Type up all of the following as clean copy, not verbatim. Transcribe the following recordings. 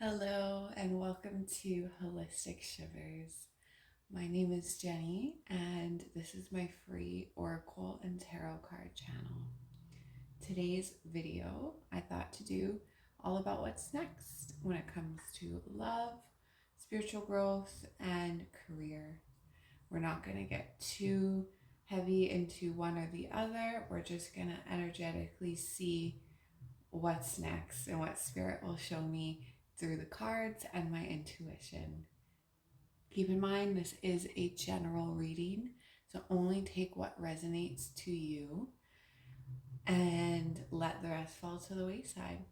Hello and welcome to Holistic Shivers. My name is Jenny and this is my free Oracle and Tarot card channel. Today's video I thought to do all about what's next when it comes to love, spiritual growth, and career. We're not going to get too heavy into one or the other. We're just going to energetically see what's next and what spirit will show me through the cards and my intuition. Keep in mind, this is a general reading, so only take what resonates to you and let the rest fall to the wayside.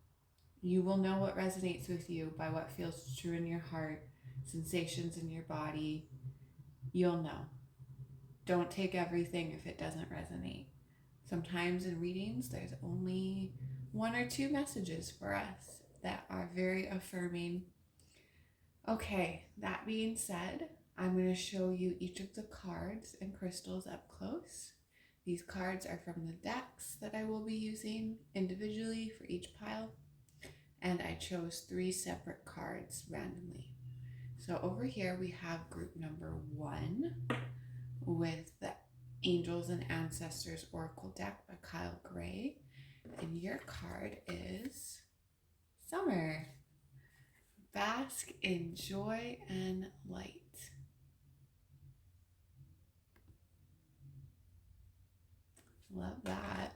You will know what resonates with you by what feels true in your heart, sensations in your body. You'll know. Don't take everything if it doesn't resonate. Sometimes in readings, there's only one or two messages for us that are very affirming. Okay, that being said, I'm going to show you each of the cards and crystals up close. These cards are from the decks that I will be using individually for each pile, and I chose 3 separate cards randomly. So over here we have group number 1 with the Angels and Ancestors Oracle deck by Kyle Gray, and your card is Summer. Bask in joy and light. Love that.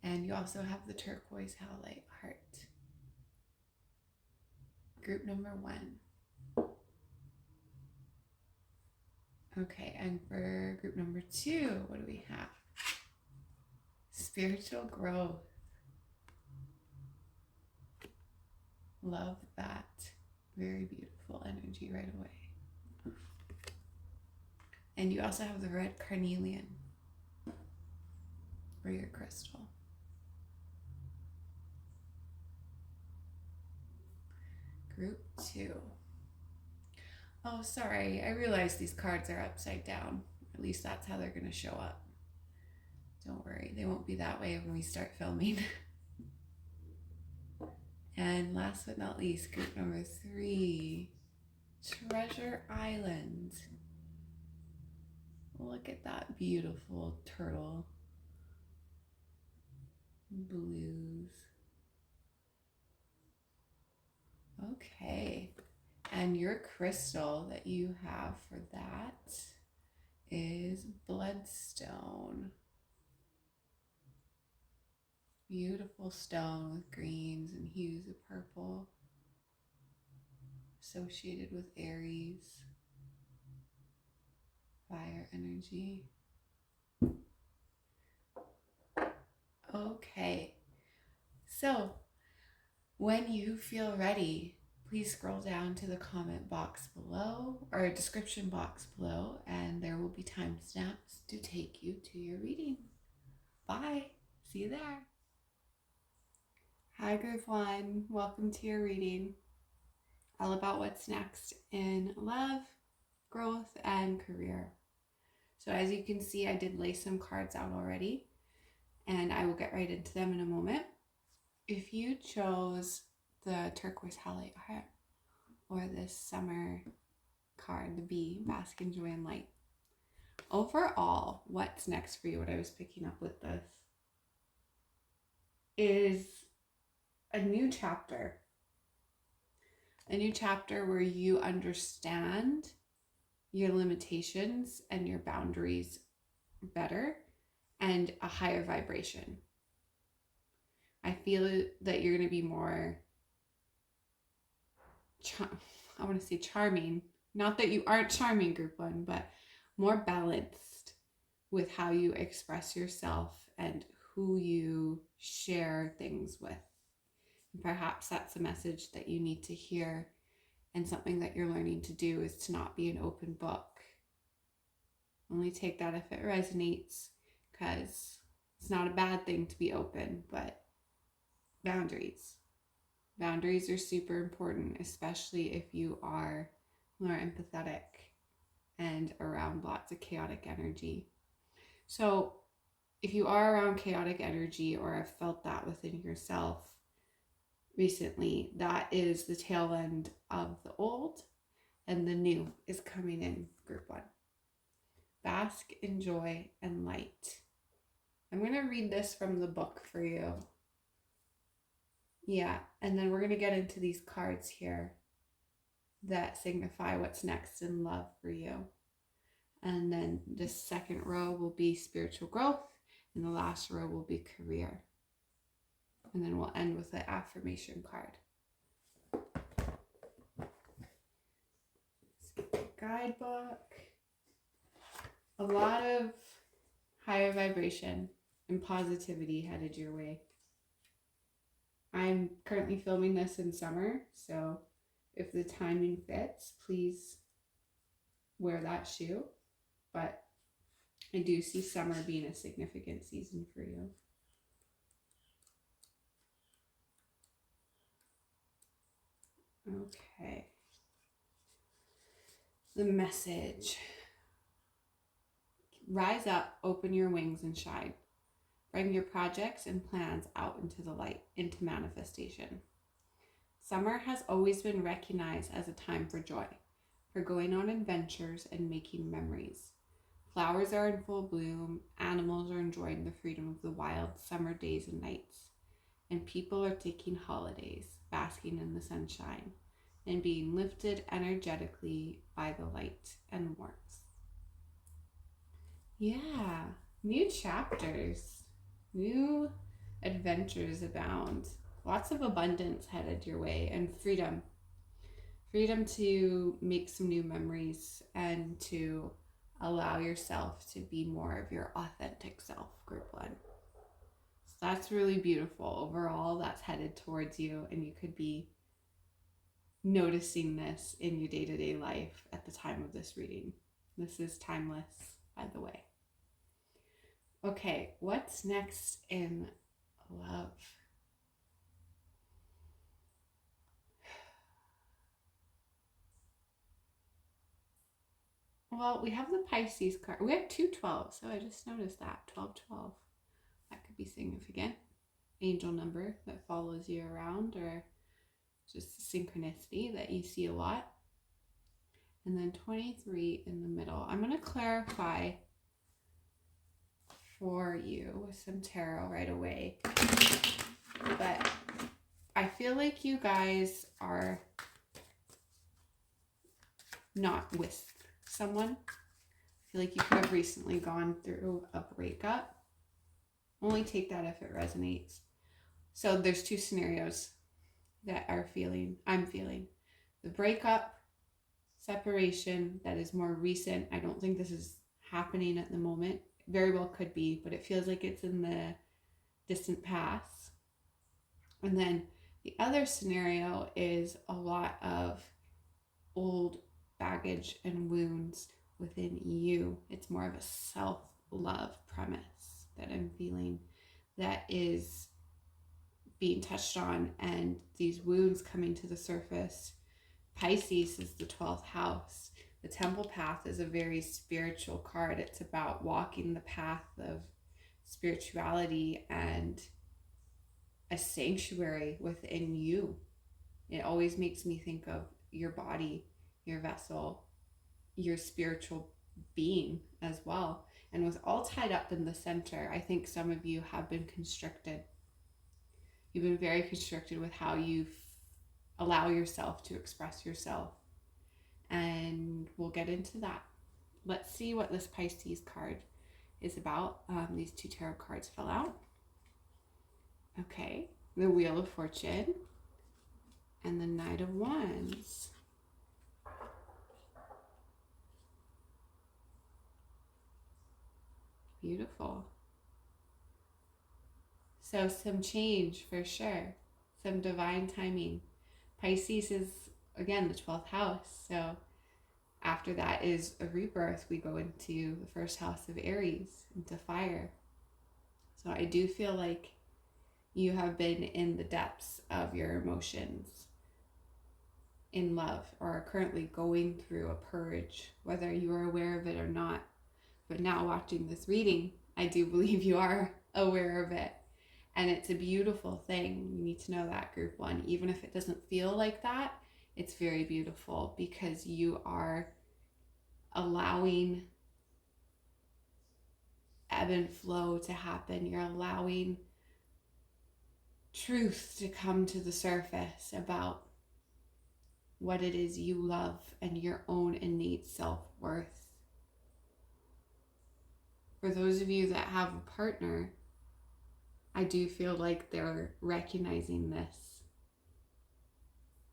And you also have the turquoise howlite heart. Group number 1. Okay, and for group number 2, what do we have? Spiritual growth. Love that. Very beautiful energy right away. And you also have the red carnelian for your crystal. Group 2. Oh, sorry. I realize these cards are upside down. At least that's how they're going to show up. Don't worry. They won't be that way when we start filming. And last but not least, group number 3. Treasure Island. Look at that beautiful turtle. Blues. Okay. And your crystal that you have for that is bloodstone. Beautiful stone with greens and hues of purple, associated with Aries, fire energy. Okay, so when you feel ready, please scroll down to the comment box below or description box below, and there will be timestamps to take you to your reading. Bye. See you there. Hi, group 1. Welcome to your reading. All about what's next in love, growth, and career. So as you can see, I did lay some cards out already, and I will get right into them in a moment. If you chose the turquoise howlite heart or this summer card, the bee, bask in joy and light, overall, what's next for you, what I was picking up with this, is a new chapter. A new chapter where you understand your limitations and your boundaries better and a higher vibration. I feel that you're going to be more, I want to say charming. Not that you aren't charming, group 1, but more balanced with how you express yourself and who you share things with. And perhaps that's a message that you need to hear, and something that you're learning to do is to not be an open book. Only take that if it resonates, because it's not a bad thing to be open, but boundaries. Boundaries are super important, especially if you are more empathetic and around lots of chaotic energy. So if you are around chaotic energy or have felt that within yourself, recently, that is the tail end of the old, and the new is coming in, group one. Bask in joy and light. I'm going to read this from the book for you. Yeah, and then we're going to get into these cards here that signify what's next in love for you. And then the second row will be spiritual growth, and the last row will be career. And then we'll end with the affirmation card. Guidebook. A lot of higher vibration and positivity headed your way. I'm currently filming this in summer, so if the timing fits, please wear that shoe. But I do see summer being a significant season for you. Okay. The message. Rise up, open your wings and shine. Bring your projects and plans out into the light, into manifestation. Summer has always been recognized as a time for joy, for going on adventures and making memories. Flowers are in full bloom, animals are enjoying the freedom of the wild summer days and nights, and people are taking holidays, basking in the sunshine, and being lifted energetically by the light and warmth. Yeah, new chapters, new adventures abound, lots of abundance headed your way, and freedom. Freedom to make some new memories and to allow yourself to be more of your authentic self, group one. So that's really beautiful. Overall, that's headed towards you, and you could be noticing this in your day-to-day life at the time of this reading. This is timeless, by the way. Okay, what's next in love? Well, we have the Pisces card. We have 212, so I just noticed that. 1212. That could be significant. Angel number that follows you around, or just synchronicity that you see a lot. And then 23 in the middle. I'm going to clarify for you with some tarot right away. But I feel like you guys are not with someone. I feel like you could have recently gone through a breakup. Only take that if it resonates. So there's two scenarios that I'm feeling. The breakup, separation that is more recent. I don't think this is happening at the moment. Very well could be, but it feels like it's in the distant past. And then the other scenario is a lot of old baggage and wounds within you. It's more of a self-love premise that I'm feeling that is being touched on, and these wounds coming to the surface. Pisces is the 12th house. The temple path is a very spiritual card. It's about walking the path of spirituality and a sanctuary within you. It always makes me think of your body, your vessel, your spiritual being as well. And with all tied up in the center, I think some of you have been constricted. You've been very constricted with how you allow yourself to express yourself. And we'll get into that. Let's see what this Pisces card is about. These two tarot cards fell out. Okay, the Wheel of Fortune and the Knight of Wands. Beautiful. So some change for sure. Some divine timing. Pisces is, again, the 12th house. So after that is a rebirth. We go into the first house of Aries, into fire. So I do feel like you have been in the depths of your emotions in love, or are currently going through a purge, whether you are aware of it or not. But now watching this reading, I do believe you are aware of it. And it's a beautiful thing. You need to know that, group one. Even if it doesn't feel like that, it's very beautiful because you are allowing ebb and flow to happen. You're allowing truth to come to the surface about what it is you love and your own innate self-worth. For those of you that have a partner, I do feel like they're recognizing this.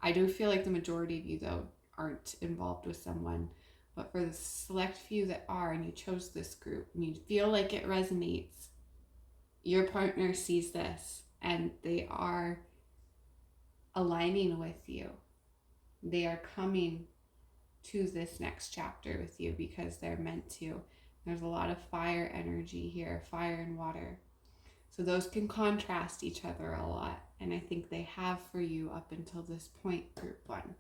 I do feel like the majority of you, though, aren't involved with someone. But for the select few that are, and you chose this group, and you feel like it resonates, your partner sees this and they are aligning with you. They are coming to this next chapter with you because they're meant to. There's a lot of fire energy here, fire and water. So those can contrast each other a lot. And I think they have for you up until this point, group one.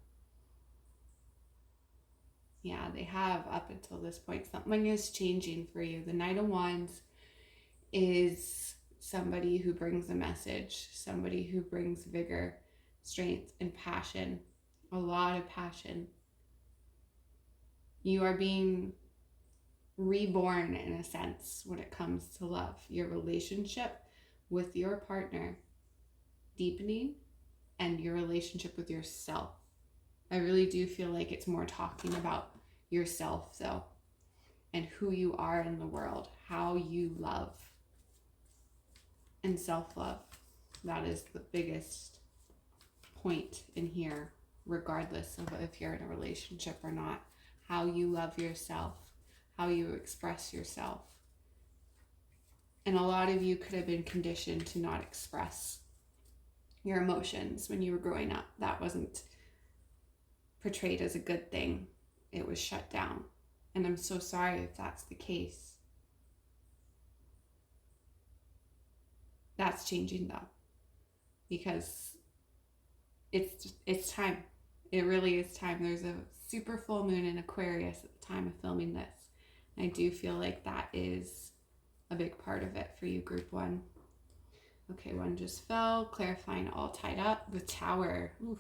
Yeah, they have up until this point. Something is changing for you. The Knight of Wands is somebody who brings a message, somebody who brings vigor, strength, and passion. A lot of passion. You are being reborn in a sense when it comes to love. Your relationship with your partner deepening, and your relationship with yourself. I really do feel like it's more talking about yourself though, and who you are in the world, how you love, and self-love. That is the biggest point in here, regardless of if you're in a relationship or not. How you love yourself, how you express yourself. And a lot of you could have been conditioned to not express your emotions when you were growing up. That wasn't portrayed as a good thing. It was shut down. And I'm so sorry if that's the case. That's changing though, because it's time. It really is time. There's a super full moon in Aquarius at the time of filming this. And I do feel like that is a big part of it for you, group one. Okay, one just fell, clarifying all tied up. The Tower. Oof.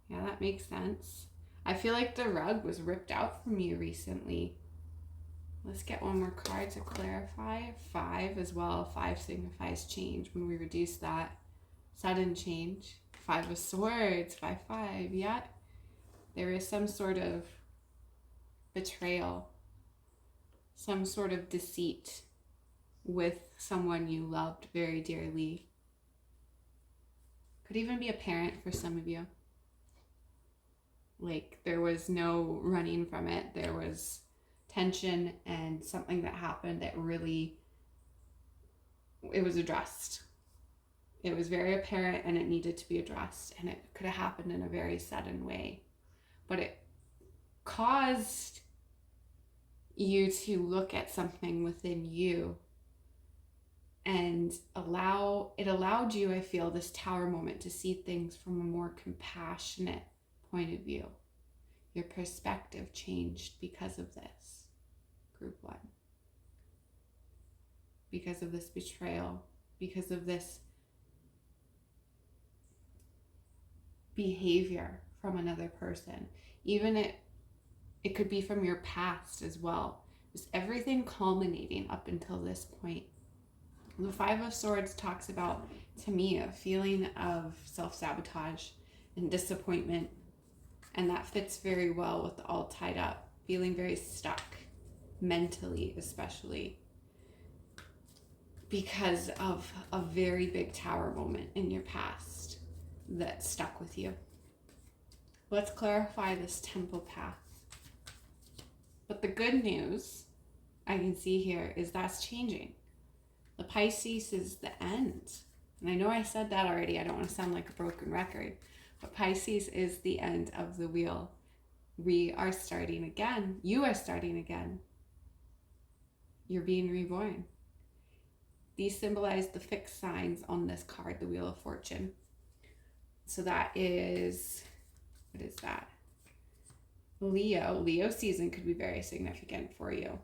Yeah, that makes sense. I feel like the rug was ripped out from you recently. Let's get one more card to clarify. 5 as well. 5 signifies change. When we reduce that, sudden change. 5 of Swords. 5. Yeah. There is some sort of betrayal. Some sort of deceit with someone you loved very dearly. Could even be a parent for some of you. Like there was no running from it. There was tension and something that happened that really, it was addressed. It was very apparent and it needed to be addressed, and it could have happened in a very sudden way. But it caused you to look at something within you, and it allowed you, I feel, this Tower moment to see things from a more compassionate point of view. Your perspective changed because of this, group one. Because of this betrayal, because of this behavior from another person. Even it could be from your past as well. Just everything culminating up until this point. The 5 of Swords talks about, to me, a feeling of self-sabotage and disappointment. And that fits very well with the all tied up. Feeling very stuck, mentally especially, because of a very big Tower moment in your past that stuck with you. Let's clarify this Temple path. But the good news I can see here is that's changing. The Pisces is the end. And I know I said that already. I don't want to sound like a broken record. But Pisces is the end of the wheel. We are starting again. You are starting again. You're being reborn. These symbolize the fixed signs on this card, the Wheel of Fortune. So that is, what is that? Leo. Leo season could be very significant for you.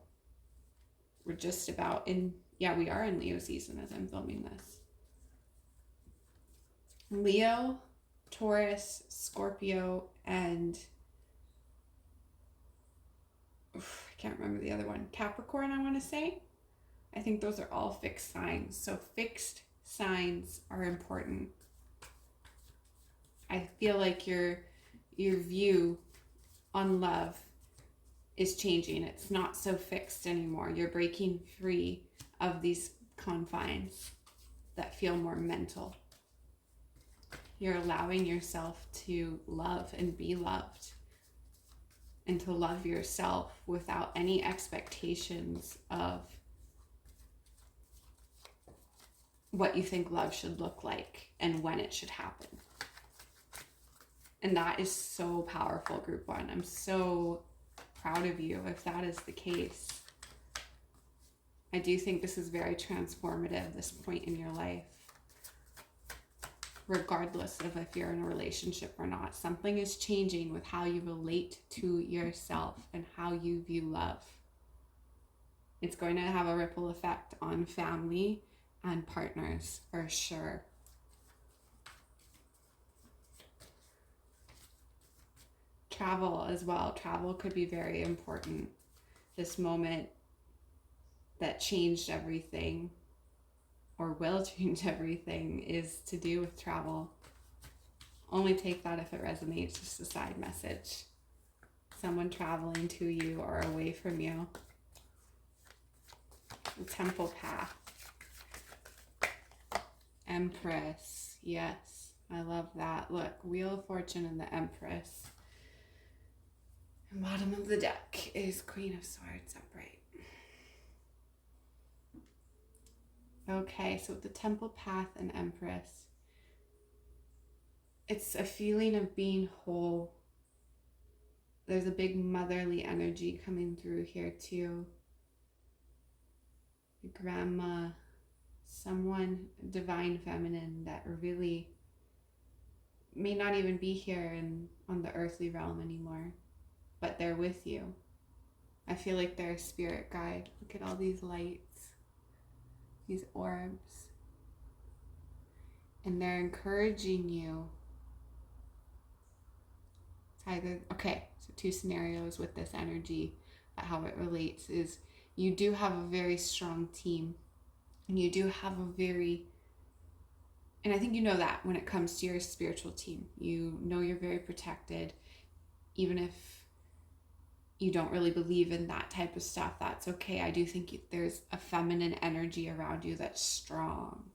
We're just about in, yeah, we are in Leo season as I'm filming this. Leo, Taurus, Scorpio, and I can't remember the other one. Capricorn, I want to say. I think those are all fixed signs. So fixed signs are important. I feel like your view on love is changing. It's not so fixed anymore. You're breaking free of these confines that feel more mental. You're allowing yourself to love and be loved, and to love yourself without any expectations of what you think love should look like and when it should happen. And that is so powerful, group one. I'm so proud of you if that is the case. I do think this is very transformative, this point in your life. Regardless of if you're in a relationship or not, something is changing with how you relate to yourself and how you view love. It's going to have a ripple effect on family and partners for sure. Travel as well. Travel could be very important. This moment that changed everything, or will change everything, is to do with travel. Only take that if it resonates, just a side message. Someone traveling to you or away from you. The Temple Path. Empress. Yes, I love that. Look, Wheel of Fortune and the Empress. And bottom of the deck is Queen of Swords upright. Okay, so with the Temple Path and Empress, it's a feeling of being whole. There's a big motherly energy coming through here too. Your grandma, someone divine feminine that really may not even be here on the earthly realm anymore, but they're with you. I feel like they're a spirit guide. Look at all these lights, these orbs, and they're encouraging you. It's either, okay, so two scenarios with this energy, how it relates is you do have a very strong team, and you do have a very, and I think you know that when it comes to your spiritual team, you know you're very protected. Even if you don't really believe in that type of stuff, that's okay. I do think there's a feminine energy around you that's strong.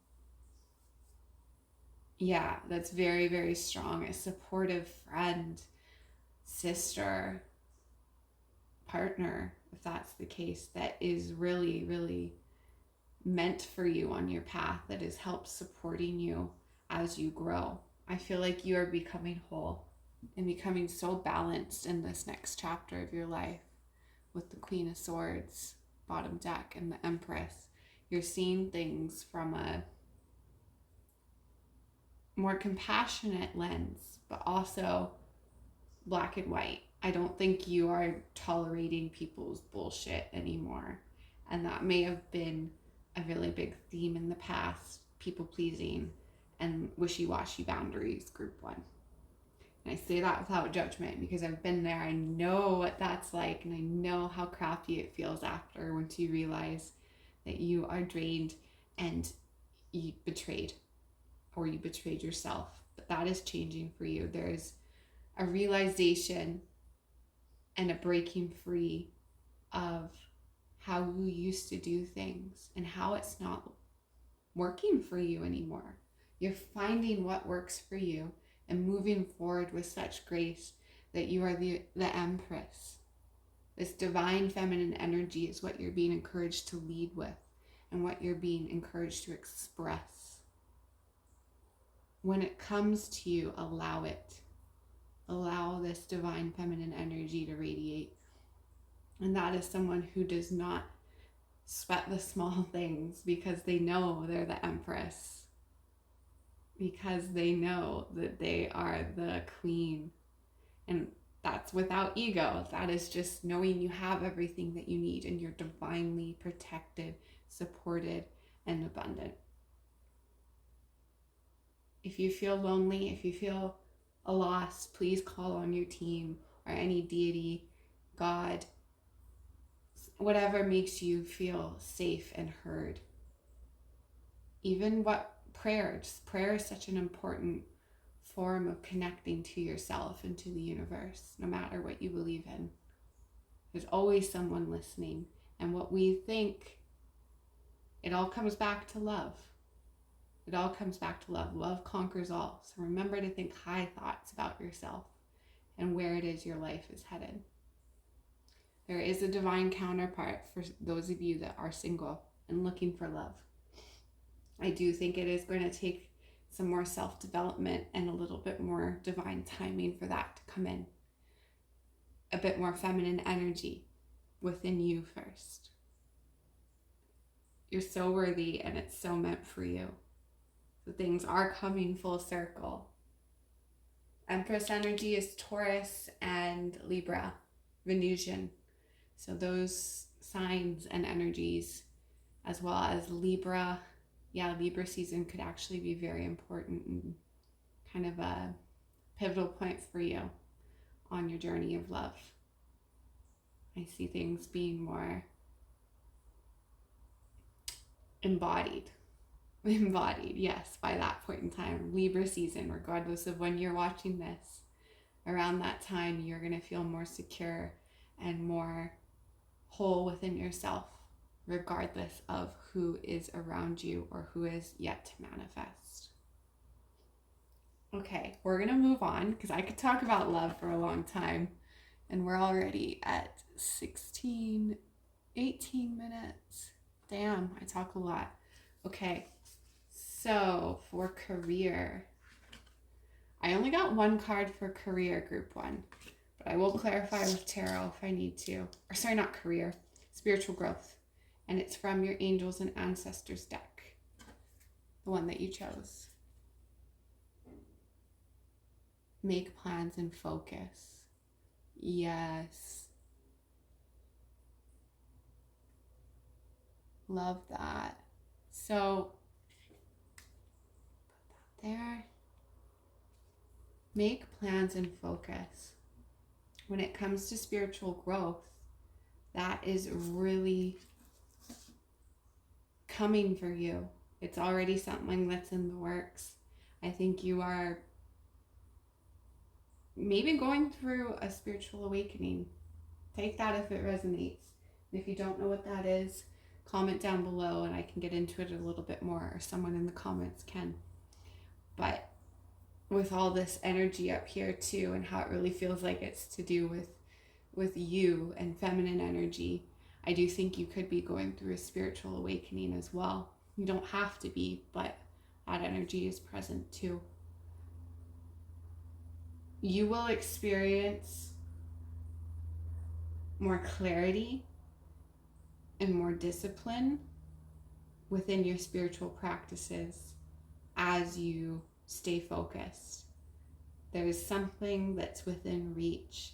Yeah, that's very, very strong. A supportive friend, sister, partner, if that's the case, that is really, really meant for you on your path, that has helped supporting you as you grow. I feel like you are becoming whole and becoming so balanced in this next chapter of your life with the Queen of Swords, bottom deck, and the Empress. You're seeing things from a more compassionate lens, but also black and white. I don't think you are tolerating people's bullshit anymore. And that may have been a really big theme in the past, people pleasing and wishy-washy boundaries, group one. And I say that without judgment because I've been there. I know what that's like, and I know how crappy it feels after once you realize that you are drained and you betrayed, or you betrayed yourself. But that is changing for you. There's a realization and a breaking free of how you used to do things and how it's not working for you anymore. You're finding what works for you and moving forward with such grace that you are the Empress. This divine feminine energy is what you're being encouraged to lead with and what you're being encouraged to express. When it comes to you, allow it. Allow this divine feminine energy to radiate. And that is someone who does not sweat the small things because they know they're the Empress. Because they know that they are the queen. And that's without ego. That is just knowing you have everything that you need and you're divinely protected, supported, and abundant. If you feel lonely, if you feel a loss, please call on your team or any deity, God, whatever makes you feel safe and heard. Even what prayer is such an important form of connecting to yourself and to the universe, no matter what you believe in. There's always someone listening. And what we think, it all comes back to love. It all comes back to love. Love conquers all. So remember to think high thoughts about yourself and where it is your life is headed. There is a divine counterpart for those of you that are single and looking for love. I do think it is going to take some more self-development and a little bit more divine timing for that to come in. A bit more feminine energy within you first. You're so worthy and it's so meant for you. So things are coming full circle. Empress energy is Taurus and Libra, Venusian. So those signs and energies, as well as Libra, Libra season could actually be very important and kind of a pivotal point for you on your journey of love. I see things being more embodied, yes, by that point in time. Libra season, regardless of when you're watching this, around that time, you're going to feel more secure and more whole within yourself, regardless of who is around you or who is yet to manifest. Okay, we're going to move on because I could talk about love for a long time, and we're already at 18 minutes. Damn, I talk a lot. Okay, so for career, I only got one card for career, group 1, but I will clarify with tarot if I need to. Or sorry, not career, spiritual growth. And it's from your Angels and Ancestors deck, the one that you chose. Make plans and focus. Yes. Love that. So, put that there. Make plans and focus. When it comes to spiritual growth, that is really coming for you. It's already something that's in the works. I think you are maybe going through a spiritual awakening. Take that if it resonates. And if you don't know what that is, comment down below and I can get into it a little bit more, or someone in the comments can. But with all this energy up here too, and how it really feels like it's to do with you and feminine energy, I do think you could be going through a spiritual awakening as well. You don't have to be, but that energy is present too. You will experience more clarity and more discipline within your spiritual practices as you stay focused. There is something that's within reach,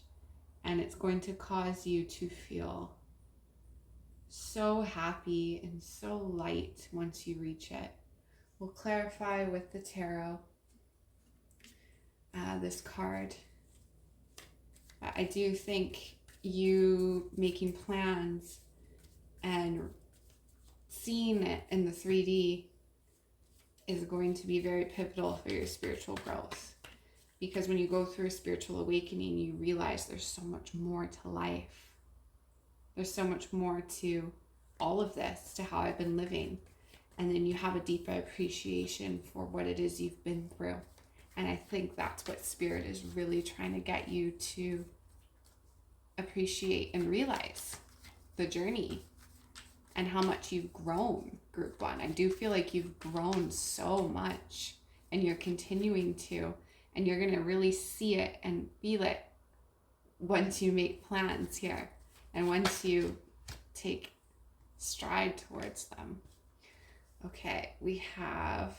and it's going to cause you to feel so happy and so light once you reach it. We'll clarify with the tarot, this card. I do think you making plans and seeing it in the 3D is going to be very pivotal for your spiritual growth. Because when you go through a spiritual awakening, you realize there's so much more to life. There's so much more to all of this, to how I've been living. And then you have a deeper appreciation for what it is you've been through. And I think that's what Spirit is really trying to get you to appreciate and realize, the journey and how much you've grown, group 1. I do feel like you've grown so much and you're continuing to, and you're going to really see it and feel it once you make plans here and once you take stride towards them. Okay, we have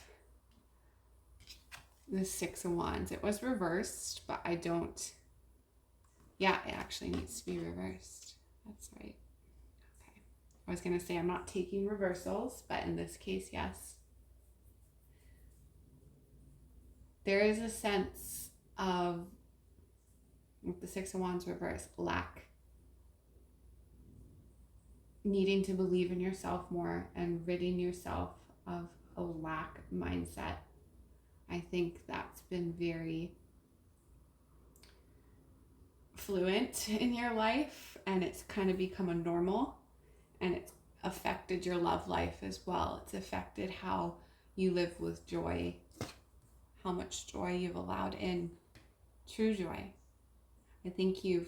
the 6 of Wands. It was reversed, but I don't, it actually needs to be reversed. That's right. Okay. I was going to say I'm not taking reversals, but in this case, yes. there is a sense of, with the Six of Wands reverse, lack, needing to believe in yourself more and ridding yourself of a lack mindset. I think that's been very fluent in your life, and it's kind of become a normal, and it's affected your love life as well. It's affected how you live with joy, how much joy you've allowed in, true joy. I think you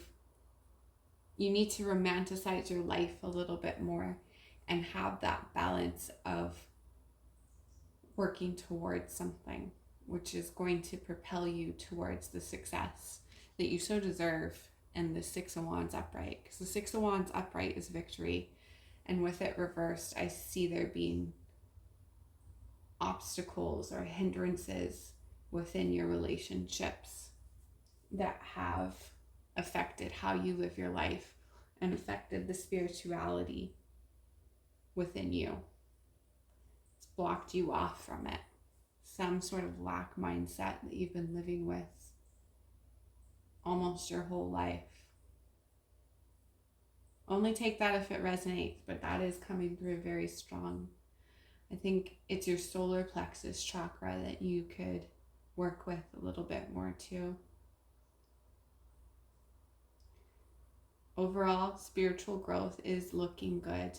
need to romanticize your life a little bit more and have that balance of working towards something which is going to propel you towards the success that you so deserve. And the Six of Wands upright, because the Six of Wands upright is victory, and with it reversed, I see there being obstacles or hindrances within your relationships that have affected how you live your life and affected the spirituality within you. It's blocked you off from it. Some sort of lack mindset that you've been living with almost your whole life. Only take that if it resonates, but that is coming through very strong. I think it's your solar plexus chakra that you could work with a little bit more too. Overall, spiritual growth is looking good.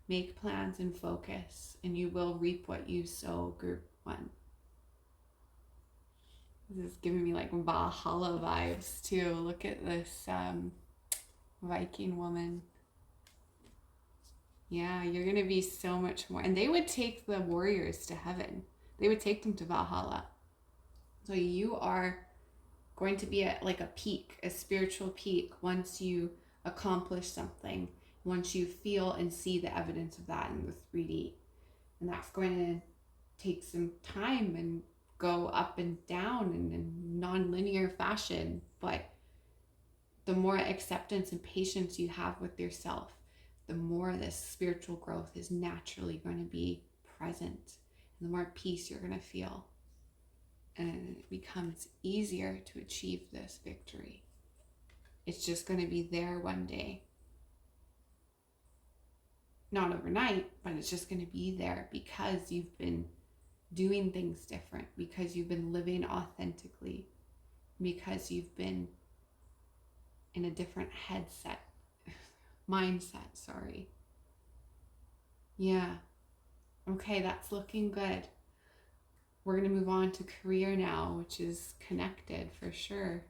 Make plans and focus, and you will reap what you sow, group 1. This is giving me like Valhalla vibes too. Look at this Viking woman. Yeah, you're going to be so much more. And they would take the warriors to heaven. They would take them to Valhalla. So you are going to be at like a peak, a spiritual peak, once you accomplish something, once you feel and see the evidence of that in the 3D. And that's going to take some time and go up and down in non-linear fashion. But the more acceptance and patience you have with yourself, the more this spiritual growth is naturally going to be present, and the more peace you're going to feel. And it becomes easier to achieve this victory. It's just going to be there one day. Not overnight, but it's just going to be there because you've been doing things different, because you've been living authentically, because you've been in a different mindset, sorry. Yeah. Okay, that's looking good. We're going to move on to career now, which is connected for sure.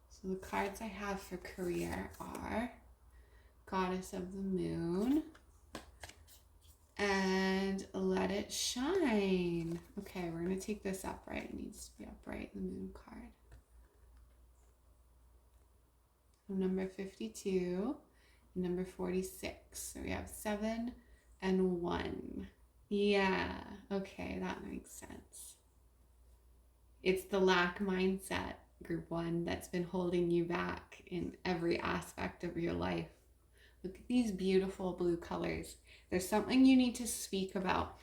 So the cards I have for career are Goddess of the Moon and Let It Shine. Okay, we're going to take this upright. It needs to be upright, the Moon card. So number 52 and number 46. So we have 7 and 1. Yeah, okay, that makes sense. It's the lack mindset, group 1, that's been holding you back in every aspect of your life. Look at these beautiful blue colors. There's something you need to speak about.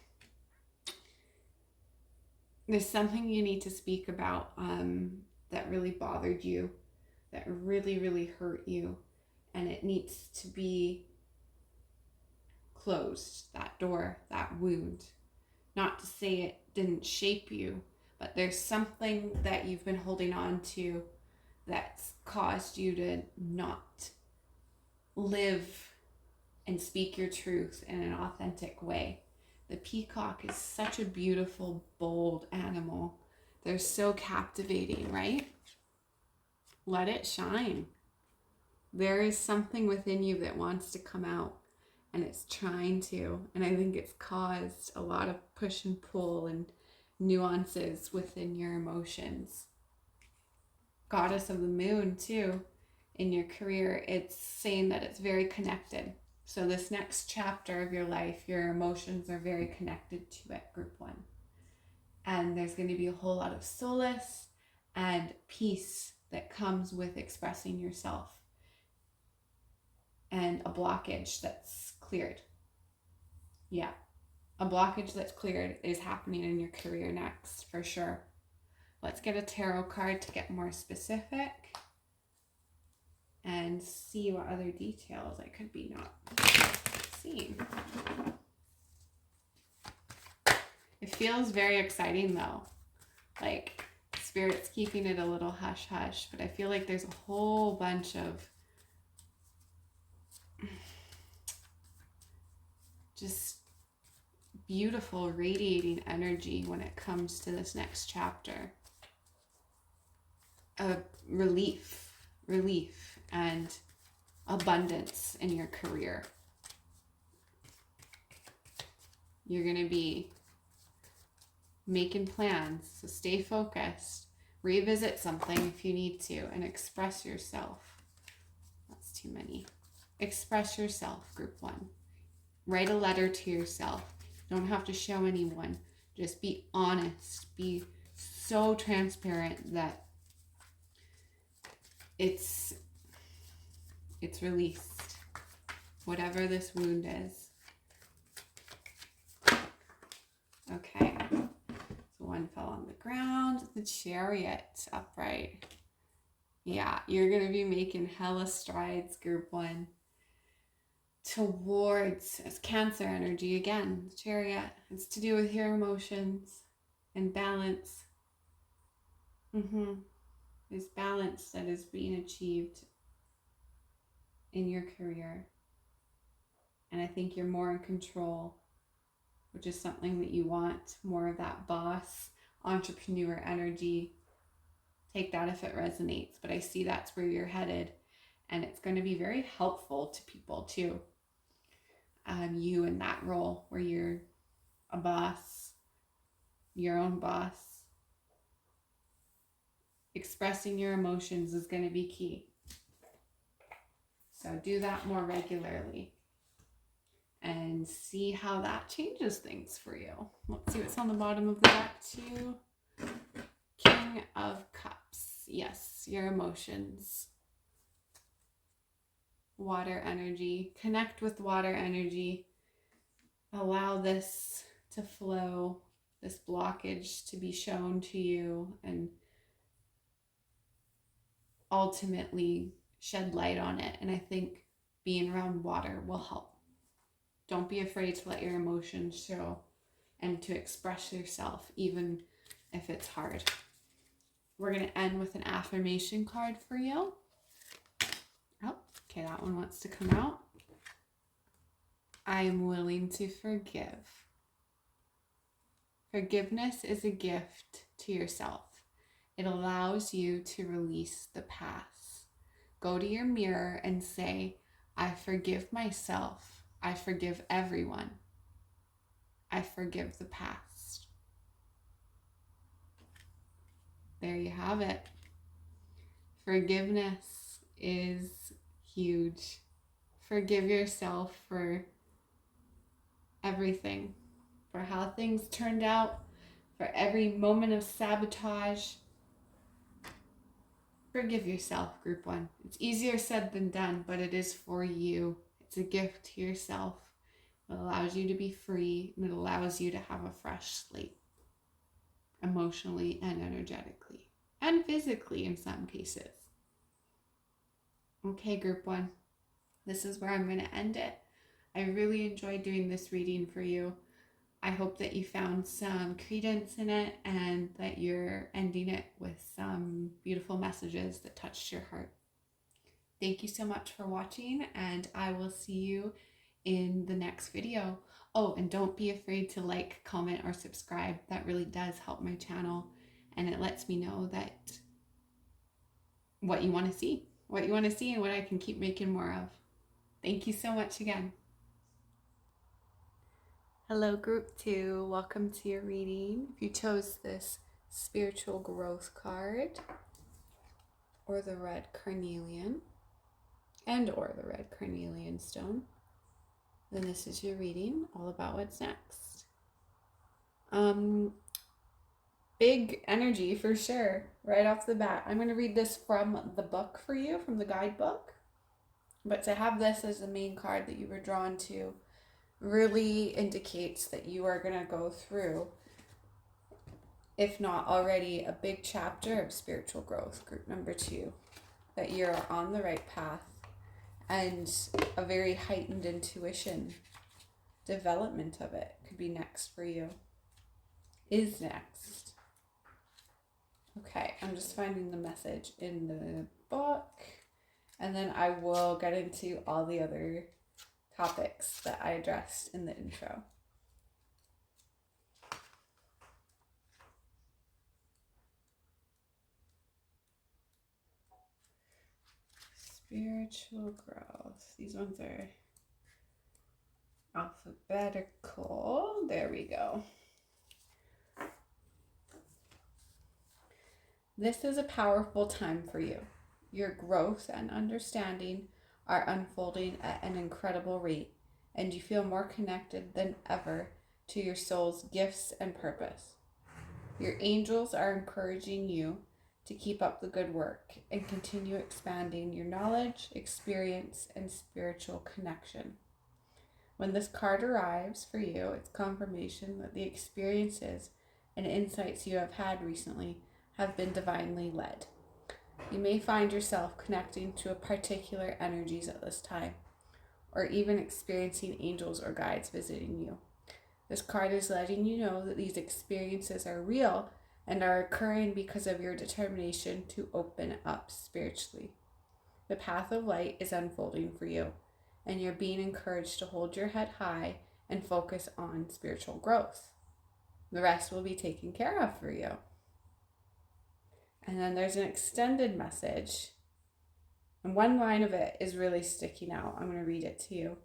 There's something you need to speak about that really bothered you, that really, really hurt you, and it needs to be closed, that door, that wound. Not to say it didn't shape you, but there's something that you've been holding on to that's caused you to not live and speak your truth in an authentic way. The peacock is such a beautiful, bold animal. They're so captivating, right? Let it shine. There is something within you that wants to come out, and it's trying to. And I think it's caused a lot of push and pull and nuances within your emotions. Goddess of the Moon, too, in your career, it's saying that it's very connected. So this next chapter of your life, your emotions are very connected to it, group 1. And there's going to be a whole lot of solace and peace that comes with expressing yourself, and a blockage that's cleared. Yeah. A blockage that's cleared is happening in your career next, for sure. Let's get a tarot card to get more specific and see what other details I could be not seeing. It feels very exciting though. Like Spirit's keeping it a little hush hush, but I feel like there's a whole bunch of just beautiful radiating energy when it comes to this next chapter. Relief and abundance in your career. You're going to be making plans, so stay focused. Revisit something if you need to and express yourself. That's too many. Express yourself, group 1. Write a letter to yourself. You don't have to show anyone. Just be honest. Be so transparent that it's released. Whatever this wound is. Okay. So one fell on the ground. The Chariot upright. Yeah, you're going to be making hella strides, group 1. Towards Cancer energy again. The Chariot. It's to do with your emotions and balance. There's balance that is being achieved in your career. And I think you're more in control, which is something that you want. More of that boss, entrepreneur energy. Take that if it resonates. But I see that's where you're headed. And it's going to be very helpful to people too. You in that role where you're a boss, your own boss. Expressing your emotions is going to be key. So do that more regularly and see how that changes things for you. Let's see what's on the bottom of the deck too. King of Cups. Yes, your emotions. Water energy. Connect with water energy. Allow this to flow, this blockage to be shown to you, and ultimately shed light on it. And I think being around water will help. Don't be afraid to let your emotions show and to express yourself, even if it's hard. We're going to end with an affirmation card for you. Oh, okay, that one wants to come out. I am willing to forgive. Forgiveness is a gift to yourself. It allows you to release the past. Go to your mirror and say, I forgive myself. I forgive everyone. I forgive the past. There you have it. Forgiveness is huge. Forgive yourself for everything, for how things turned out, for every moment of sabotage. Forgive yourself, group 1. It's easier said than done, but it is for you. It's a gift to yourself. It allows you to be free, and it allows you to have a fresh slate, emotionally and energetically, and physically in some cases. Okay, group 1. This is where I'm going to end it. I really enjoyed doing this reading for you. I hope that you found some credence in it and that you're ending it with some beautiful messages that touched your heart. Thank you so much for watching, and I will see you in the next video. Oh, and don't be afraid to like, comment, or subscribe. That really does help my channel, and it lets me know that what you want to see and what I can keep making more of. Thank you so much again. Hello, group 2. Welcome to your reading. If you chose this spiritual growth card or the red carnelian or the red carnelian stone, then this is your reading all about what's next. Big energy for sure right off the bat. I'm going to read this from the book for you, from the guidebook. But to have this as the main card that you were drawn to, really indicates that you are going to go through, if not already, a big chapter of spiritual growth, group number 2, that you're on the right path, and a very heightened intuition development of it could be next for you, is next. Okay, I'm just finding the message in the book, and then I will get into all the other topics that I addressed in the intro. Spiritual growth. These ones are alphabetical. There we go. This is a powerful time for you. Your growth and understanding are unfolding at an incredible rate, and you feel more connected than ever to your soul's gifts and purpose. Your angels are encouraging you to keep up the good work and continue expanding your knowledge, experience, and spiritual connection. When this card arrives for you, it's confirmation that the experiences and insights you have had recently have been divinely led. You may find yourself connecting to a particular energies at this time, or even experiencing angels or guides visiting you. This card is letting you know that these experiences are real and are occurring because of your determination to open up spiritually. The path of light is unfolding for you, and you're being encouraged to hold your head high and focus on spiritual growth. The rest will be taken care of for you. And then there's an extended message, and one line of it is really sticking out. I'm going to read it to you.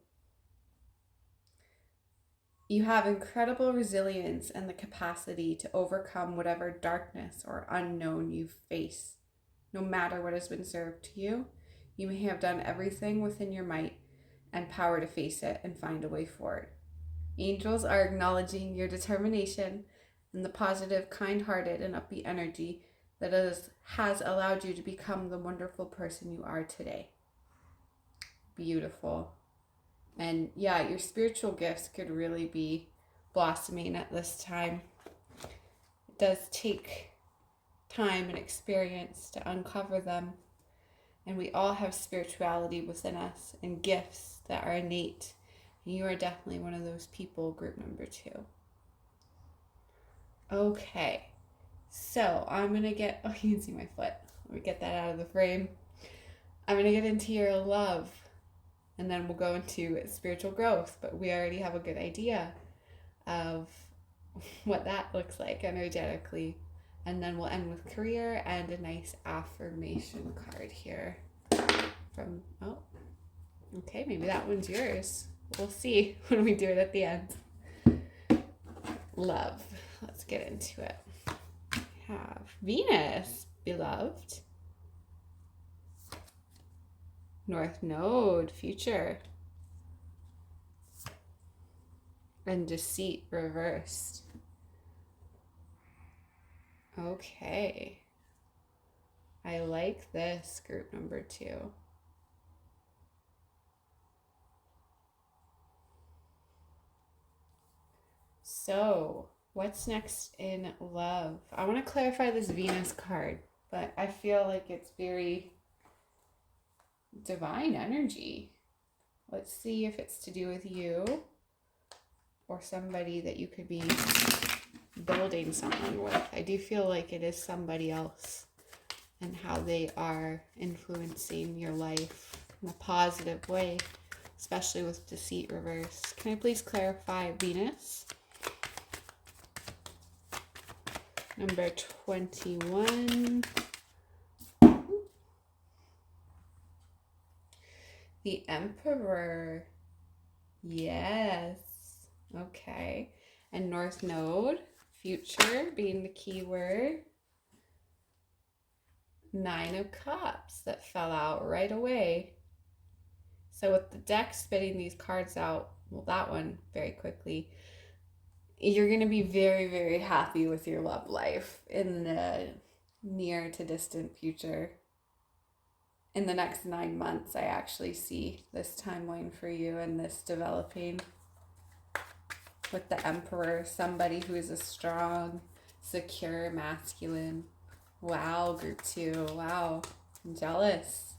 You have incredible resilience and the capacity to overcome whatever darkness or unknown you face. No matter what has been served to you, you may have done everything within your might and power to face it and find a way forward. Angels are acknowledging your determination and the positive, kind-hearted, and upbeat energy that has allowed you to become the wonderful person you are today. Beautiful. And yeah, your spiritual gifts could really be blossoming at this time. It does take time and experience to uncover them. And we all have spirituality within us and gifts that are innate. And you are definitely one of those people, group number 2. Okay, so I'm going to get, you can see my foot. Let me get that out of the frame. I'm going to get into your love. And then we'll go into spiritual growth, but we already have a good idea of what that looks like energetically. And then we'll end with career and a nice affirmation card here from, okay, maybe that one's yours. We'll see when we do it at the end. Love. Let's get into it. We have Venus, beloved. North Node, future. And deceit reversed. Okay. I like this, group number 2. So, what's next in love? I want to clarify this Venus card, but I feel like it's very divine energy. Let's see if it's to do with you or somebody that you could be building someone with. I do feel like it is somebody else and how they are influencing your life in a positive way, especially with deceit reversed. Can I please clarify Venus? Number 21. The Emperor. Yes. Okay. And North Node, future being the key word. 9 of Cups that fell out right away. So with the deck spitting these cards out, well, that one very quickly, you're going to be very, very happy with your love life in the near to distant future. In the next 9 months, I actually see this timeline for you and this developing. with the Emperor, somebody who is a strong, secure, masculine. Wow, group 2. Wow, I'm jealous.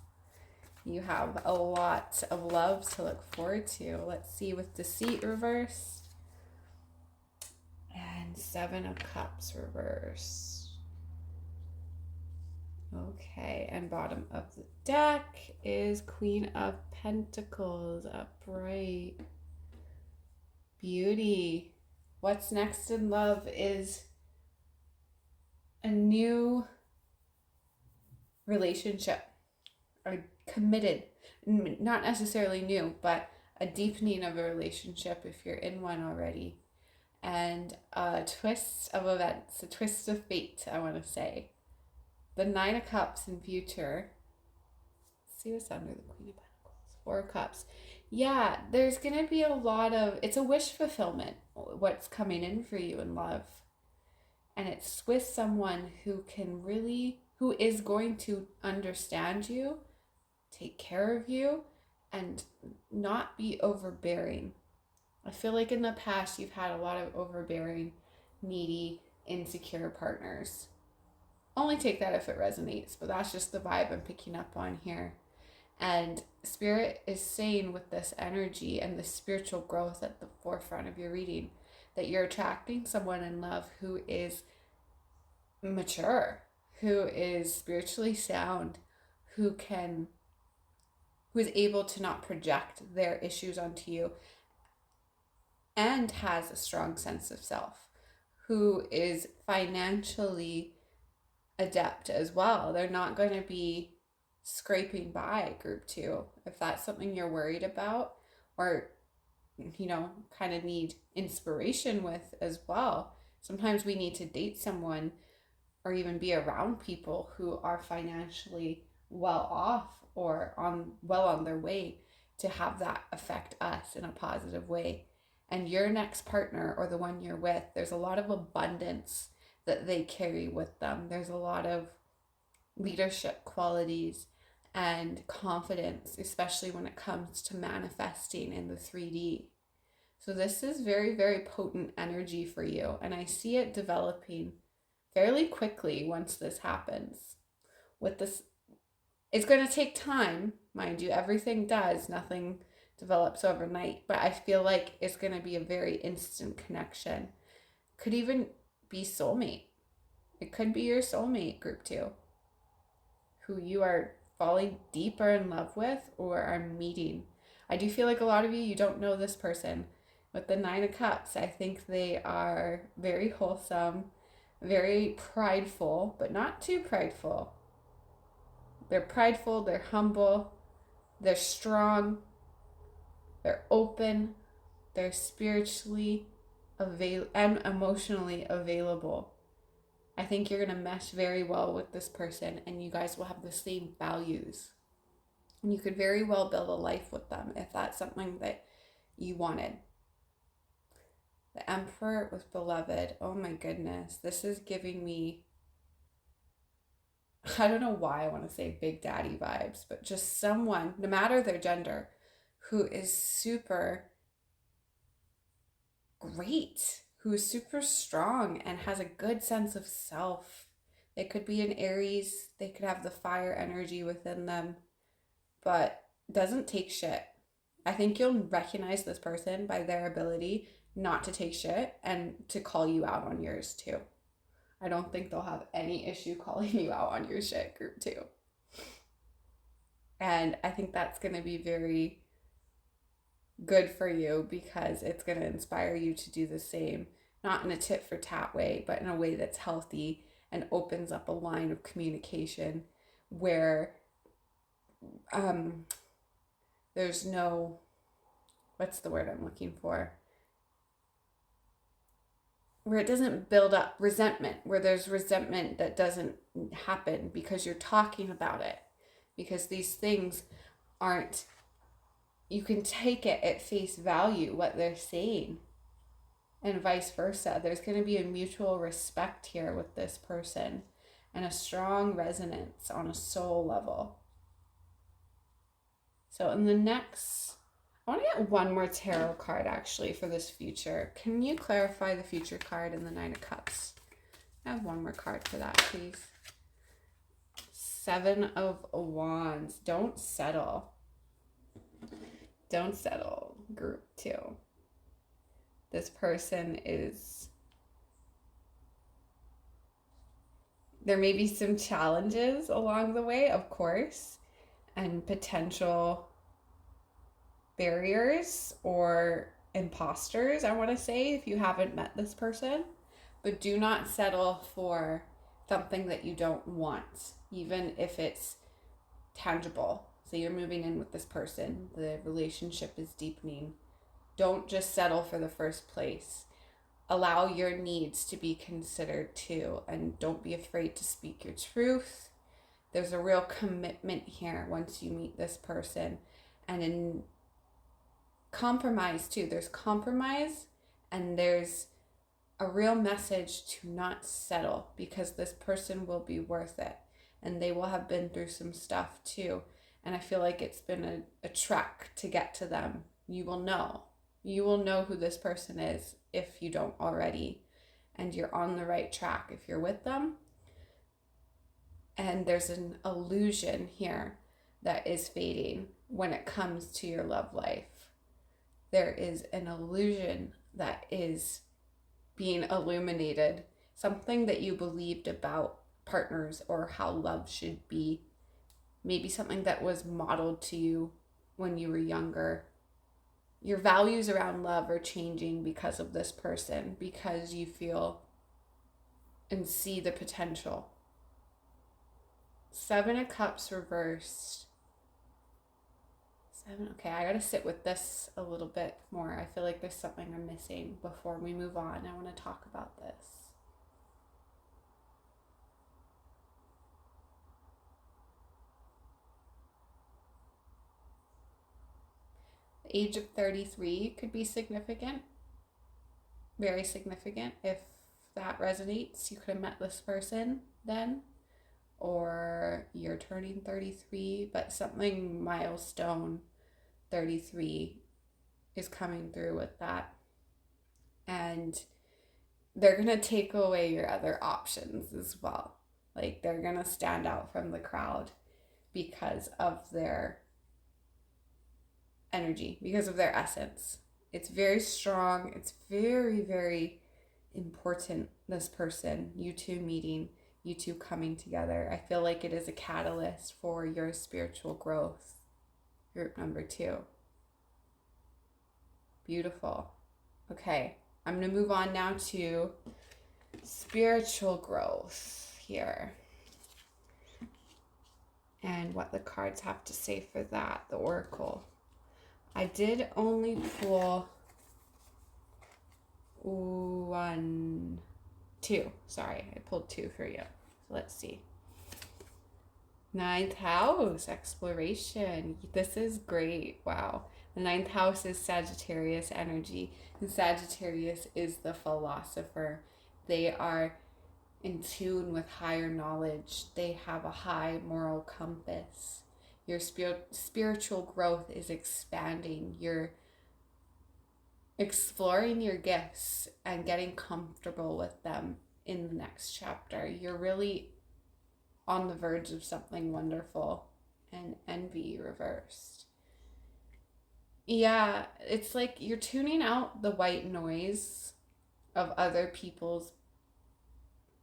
You have a lot of love to look forward to. Let's see with Deceit reversed. And 7 of Cups reversed. Okay, and bottom of the deck is Queen of Pentacles upright. Beauty. What's next in love is a new relationship, or committed, not necessarily new, but a deepening of a relationship if you're in one already. And a twist of events, a twist of fate, I want to say. The 9 of Cups in future. Let's see what's under the Queen of Pentacles. 4 of Cups. Yeah, there's going to be a lot of, it's a wish fulfillment, what's coming in for you in love. And it's with someone who is going to understand you, take care of you, and not be overbearing. I feel like in the past you've had a lot of overbearing, needy, insecure partners. Only take that if it resonates, but that's just the vibe I'm picking up on here. And Spirit is saying with this energy and the spiritual growth at the forefront of your reading that you're attracting someone in love who is mature, who is spiritually sound, who is able to not project their issues onto you, and has a strong sense of self, who is financially adept as well. They're not going to be scraping by, group 2. If that's something you're worried about, or kind of need inspiration with as well. Sometimes we need to date someone or even be around people who are financially well off or on their way to have that affect us in a positive way. And your next partner, or the one you're with, there's a lot of abundance that they carry with them. There's a lot of leadership qualities and confidence, especially when it comes to manifesting in the 3D. So this is very, very potent energy for you. And I see it developing fairly quickly once this happens. With this, it's going to take time, mind you. Everything does. Nothing develops overnight. But I feel like it's going to be a very instant connection. Could even be soulmate. It could be your soulmate, group 2, who you are falling deeper in love with or are meeting. I do feel like a lot of you don't know this person. With the 9 of Cups, I think they are very wholesome, very prideful, but not too prideful. They're prideful, they're humble, they're strong, they're open, they're spiritually and emotionally available. I think you're going to mesh very well with this person, and you guys will have the same values. And you could very well build a life with them if that's something that you wanted. The Emperor was beloved. Oh my goodness. This is giving me, I don't know why I want to say Big Daddy vibes, but just someone, no matter their gender, who is super great, who is super strong and has a good sense of self. They could be an Aries, they could have the fire energy within them, but doesn't take shit. I think you'll recognize this person by their ability not to take shit and to call you out on yours too. I don't think they'll have any issue calling you out on your shit, group 2. And I think that's going to be very good for you because it's going to inspire you to do the same, not in a tit for tat way, but in a way that's healthy and opens up a line of communication where there's no, what's the word I'm looking for? Where it doesn't build up resentment, where there's resentment that doesn't happen because you're talking about it. Because these things aren't, you can take it at face value, what they're saying, and vice versa. There's going to be a mutual respect here with this person and a strong resonance on a soul level. So in the next I want to get one more tarot card actually for this future. Can you clarify the future card in the Nine of Cups? I have one more card for that, please. Seven of Wands. Don't settle. Don't settle, group 2. This person is... There may be some challenges along the way, of course, and potential barriers or imposters, I want to say, if you haven't met this person. But do not settle for something that you don't want, even if it's tangible. So you're moving in with this person, the relationship is deepening. Don't just settle for the first place. Allow your needs to be considered too, and don't be afraid to speak your truth. There's a real commitment here once you meet this person. And in compromise too, there's compromise, and there's a real message to not settle, because this person will be worth it, and they will have been through some stuff too. And I feel like it's been a trek to get to them. You will know who this person is if you don't already, and you're on the right track if you're with them. And there's an illusion here that is fading when it comes to your love life. There is an illusion that is being illuminated, something that you believed about partners or how love should be, maybe something that was modeled to you when you were younger. Your values around love are changing because of this person, because you feel and see the potential. Seven of Cups reversed. Okay, I gotta sit with this a little bit more. I feel like there's something I'm missing before we move on. I want to talk about this. The age of 33 could be significant, very significant. If that resonates, you could have met this person then, or you're turning 33, but something milestone 33 is coming through with that. And they're going to take away your other options as well. Like, they're going to stand out from the crowd because of their energy, because of their essence. It's very strong. It's very, very important, this person, you two meeting, you two coming together. I feel like it is a catalyst for your spiritual growth. Group number 2. Beautiful. Okay, I'm going to move on now to spiritual growth here. And what the cards have to say for that, the Oracle. I did only pull two. Sorry, I pulled 2 for you. So let's see. 9th house, exploration. This is great. Wow. The 9th house is Sagittarius energy. And Sagittarius is the philosopher. They are in tune with higher knowledge. They have a high moral compass. Your spiritual growth is expanding. You're exploring your gifts and getting comfortable with them in the next chapter. You're really on the verge of something wonderful. And envy reversed. Yeah, it's like you're tuning out the white noise of other people's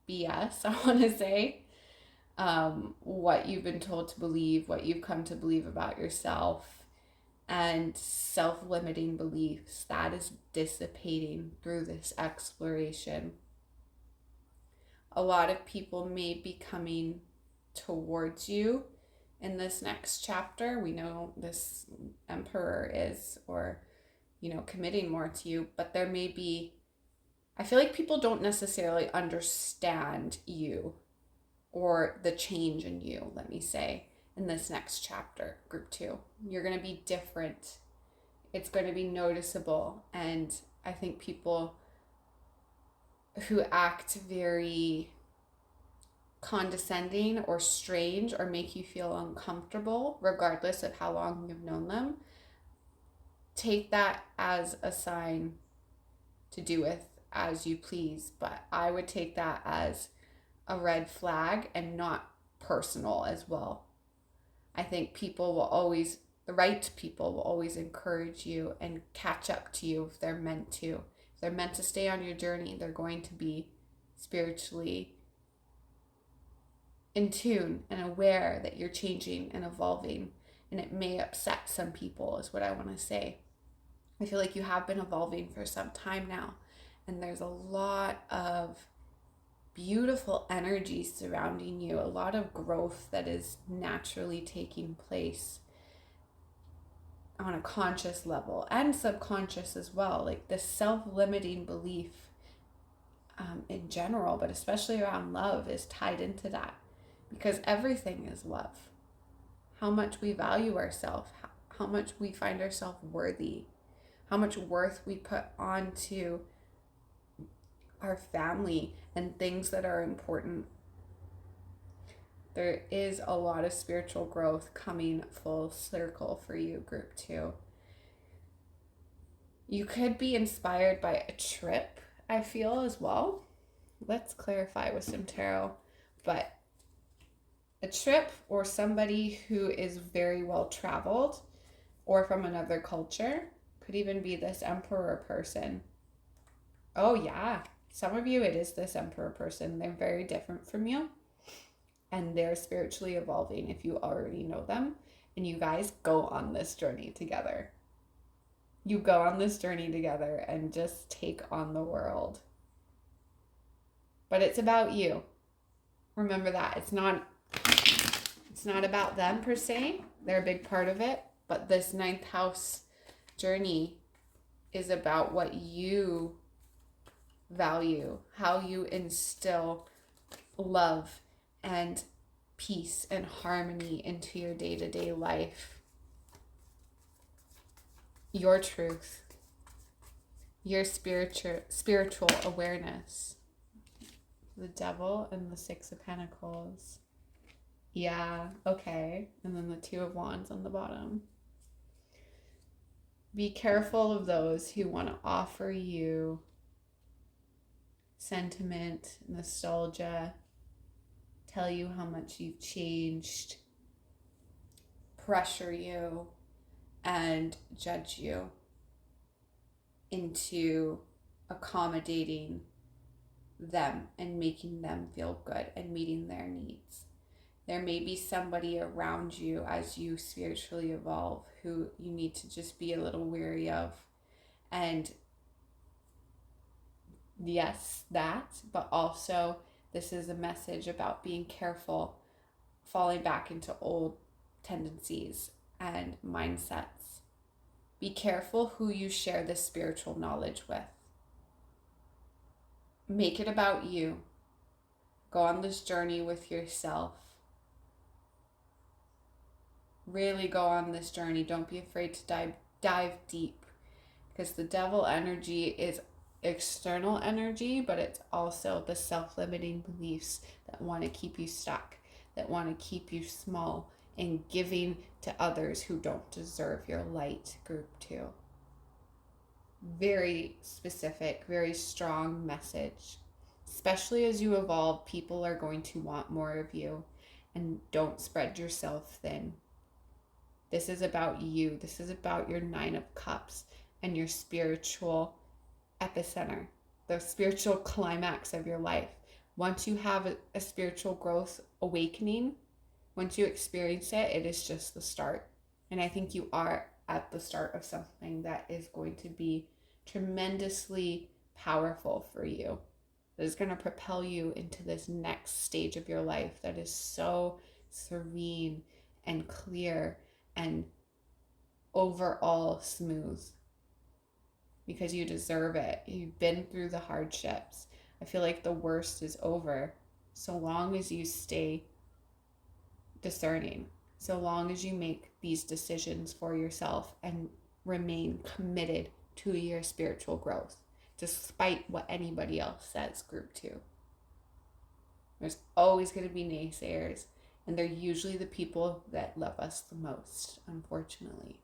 BS, I want to say. What you've been told to believe, what you've come to believe about yourself, and self-limiting beliefs. That is dissipating through this exploration. A lot of people may be coming towards you in this next chapter. We know this emperor is, or, committing more to you, but there may be, I feel like people don't necessarily understand you or the change in you, let me say, in this next chapter, group 2. You're going to be different. It's going to be noticeable. And I think people who act very condescending or strange or make you feel uncomfortable, regardless of how long you've known them, take that as a sign to do with as you please, but I would take that as a red flag and not personal as well. I think the right people will always encourage you and catch up to you if they're meant to. If they're meant to stay on your journey, they're going to be spiritually in tune and aware that you're changing and evolving. And it may upset some people, is what I want to say. I feel like you have been evolving for some time now, and there's a lot of beautiful energy surrounding you, a lot of growth that is naturally taking place on a conscious level and subconscious as well. Like the self-limiting belief in general, but especially around love, is tied into that, because everything is love. How much we value ourselves, how much we find ourselves worthy, how much worth we put onto our family and things that are important. There is a lot of spiritual growth coming full circle for you, group 2. You could be inspired by a trip, I feel, as well. Let's clarify with some tarot. But a trip, or somebody who is very well traveled or from another culture, could even be this emperor person. Oh yeah, some of you, it is this emperor person. They're very different from you, and they're spiritually evolving if you already know them, and you guys go on this journey together. You go on this journey together and just take on the world. But it's about you. Remember that. It's not about them per se. They're a big part of it, but this 9th house journey is about what you value, how you instill love and peace and harmony into your day-to-day life. Your truth, your spiritual awareness. The Devil and the 6 of Pentacles. Yeah, okay. And then the 2 of Wands on the bottom. Be careful of those who want to offer you sentiment, nostalgia, tell you how much you've changed, pressure you, and judge you into accommodating them and making them feel good and meeting their needs. There may be somebody around you as you spiritually evolve who you need to just be a little wary of. And yes, that, but also this is a message about being careful, falling back into old tendencies and mindsets. Be careful who you share this spiritual knowledge with. Make it about you. Go on this journey with yourself. Really go on this journey. Don't be afraid to dive deep, because the Devil energy is external energy, but it's also the self-limiting beliefs that want to keep you stuck, that want to keep you small and giving to others who don't deserve your light, group 2. Very specific, very strong message. Especially as you evolve, people are going to want more of you, and don't spread yourself thin. This is about you. This is about your 9 of Cups and your spiritual epicenter, the spiritual climax of your life. Once you have a spiritual growth awakening, once you experience it, it is just the start. And I think you are at the start of something that is going to be tremendously powerful for you. That is going to propel you into this next stage of your life that is so serene and clear and overall smooth, because you deserve it. You've been through the hardships. I feel like the worst is over, so long as you stay discerning, so long as you make these decisions for yourself and remain committed to your spiritual growth, despite what anybody else says, group 2. There's always going to be naysayers, and they're usually the people that love us the most, unfortunately.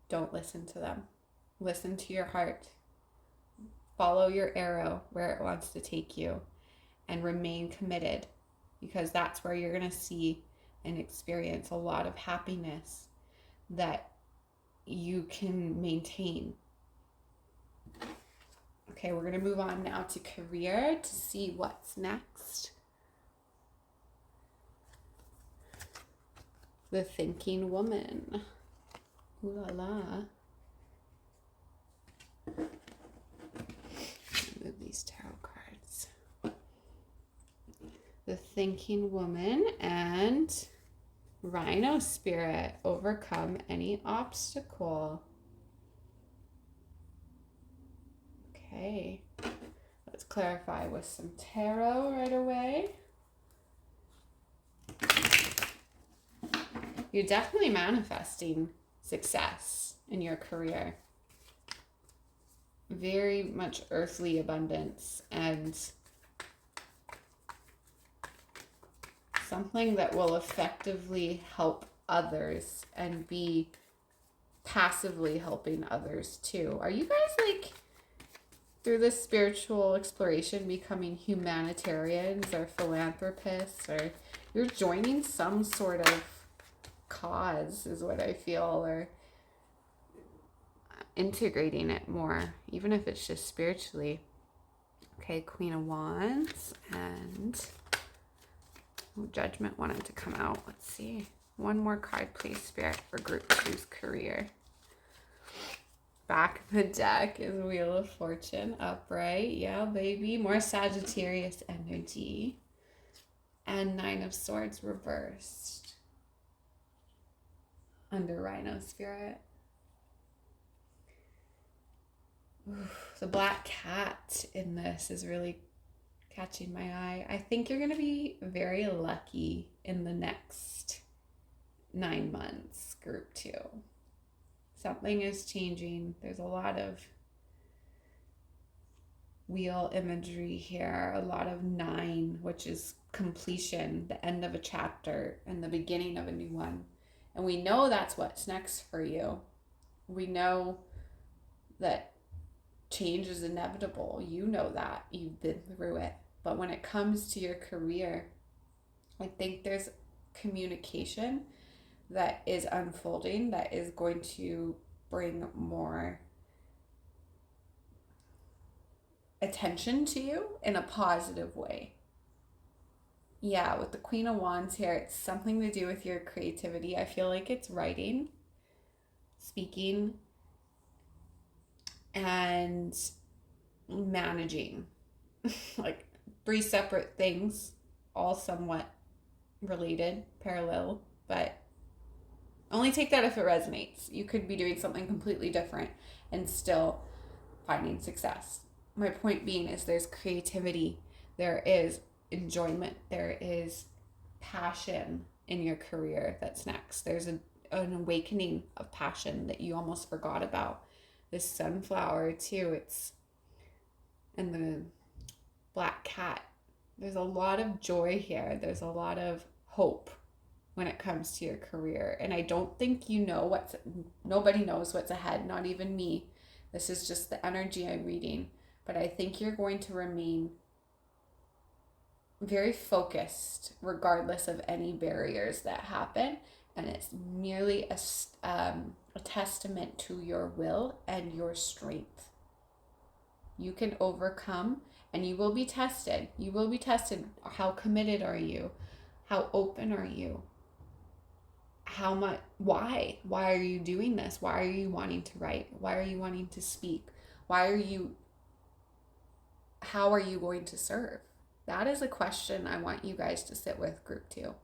don't listen to them. Listen to your heart. Follow your arrow where it wants to take you and remain committed, because that's where you're going to see and experience a lot of happiness that you can maintain. Okay, we're going to move on now to career to see what's next. The thinking woman. Ooh la la. Move these tarot cards. The thinking woman and Rhino spirit. Overcome any obstacle. Okay. Let's clarify with some tarot right away. You're definitely manifesting success in your career. Very much earthly abundance and something that will effectively help others and be passively helping others too. Are you guys like through this spiritual exploration becoming humanitarians or philanthropists, or you're joining some sort of cause is what I feel, or integrating it more, even if it's just spiritually. Okay, Queen of Wands and Judgment wanted to come out. Let's see. One more card, please, Spirit, for Group 2's career. Back of the deck is Wheel of Fortune, upright. Yeah, baby. More Sagittarius energy. And Nine of Swords reversed. Under Rhino Spirit. Oof, the black cat in this is really catching my eye. I think you're going to be very lucky in the next 9 months, Group 2. Something is changing. There's a lot of wheel imagery here, a lot of 9, which is completion, the end of a chapter and the beginning of a new one. And we know that's what's next for you. We know that change is inevitable. You know that. You've been through it. But when it comes to your career, I think there's communication that is unfolding that is going to bring more attention to you in a positive way. Yeah, with the Queen of Wands here, it's something to do with your creativity. I feel like it's writing, speaking, and managing. Like 3 separate things, all somewhat related, parallel, but only take that if it resonates. You could be doing something completely different and still finding success. My point being is there's creativity, there is enjoyment, there is passion in your career that's next. There's an awakening of passion that you almost forgot about. This sunflower too, it's, and the black cat. There's a lot of joy here. There's a lot of hope when it comes to your career. And I don't think you know nobody knows what's ahead, not even me. This is just the energy I'm reading. But I think you're going to remain very focused regardless of any barriers that happen. And it's merely a testament to your will and your strength. You can overcome and you will be tested. You will be tested. How committed are you? How open are you? How much? Why? Why are you doing this? Why are you wanting to write? Why are you wanting to speak? How are you going to serve? That is a question I want you guys to sit with, Group 2.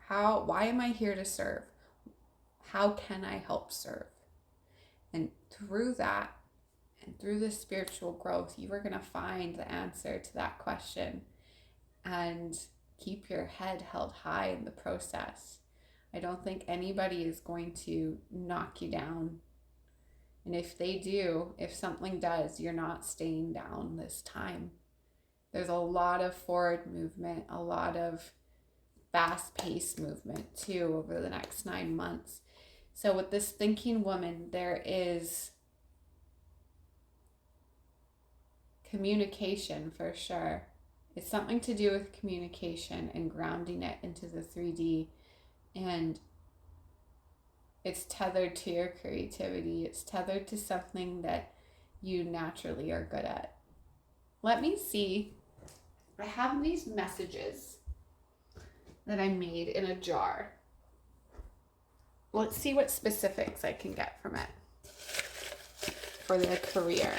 Why am I here to serve? How can I help serve? And through that, and through this spiritual growth, you are going to find the answer to that question and keep your head held high in the process. I don't think anybody is going to knock you down. And if they do, if something does, you're not staying down this time. There's a lot of forward movement, a lot of fast-paced movement too over the next 9 months. So with this thinking woman, there is communication for sure. It's something to do with communication and grounding it into the 3D. And it's tethered to your creativity. It's tethered to something that you naturally are good at. Let me see. I have these messages that I made in a jar. Let's see what specifics I can get from it for the career.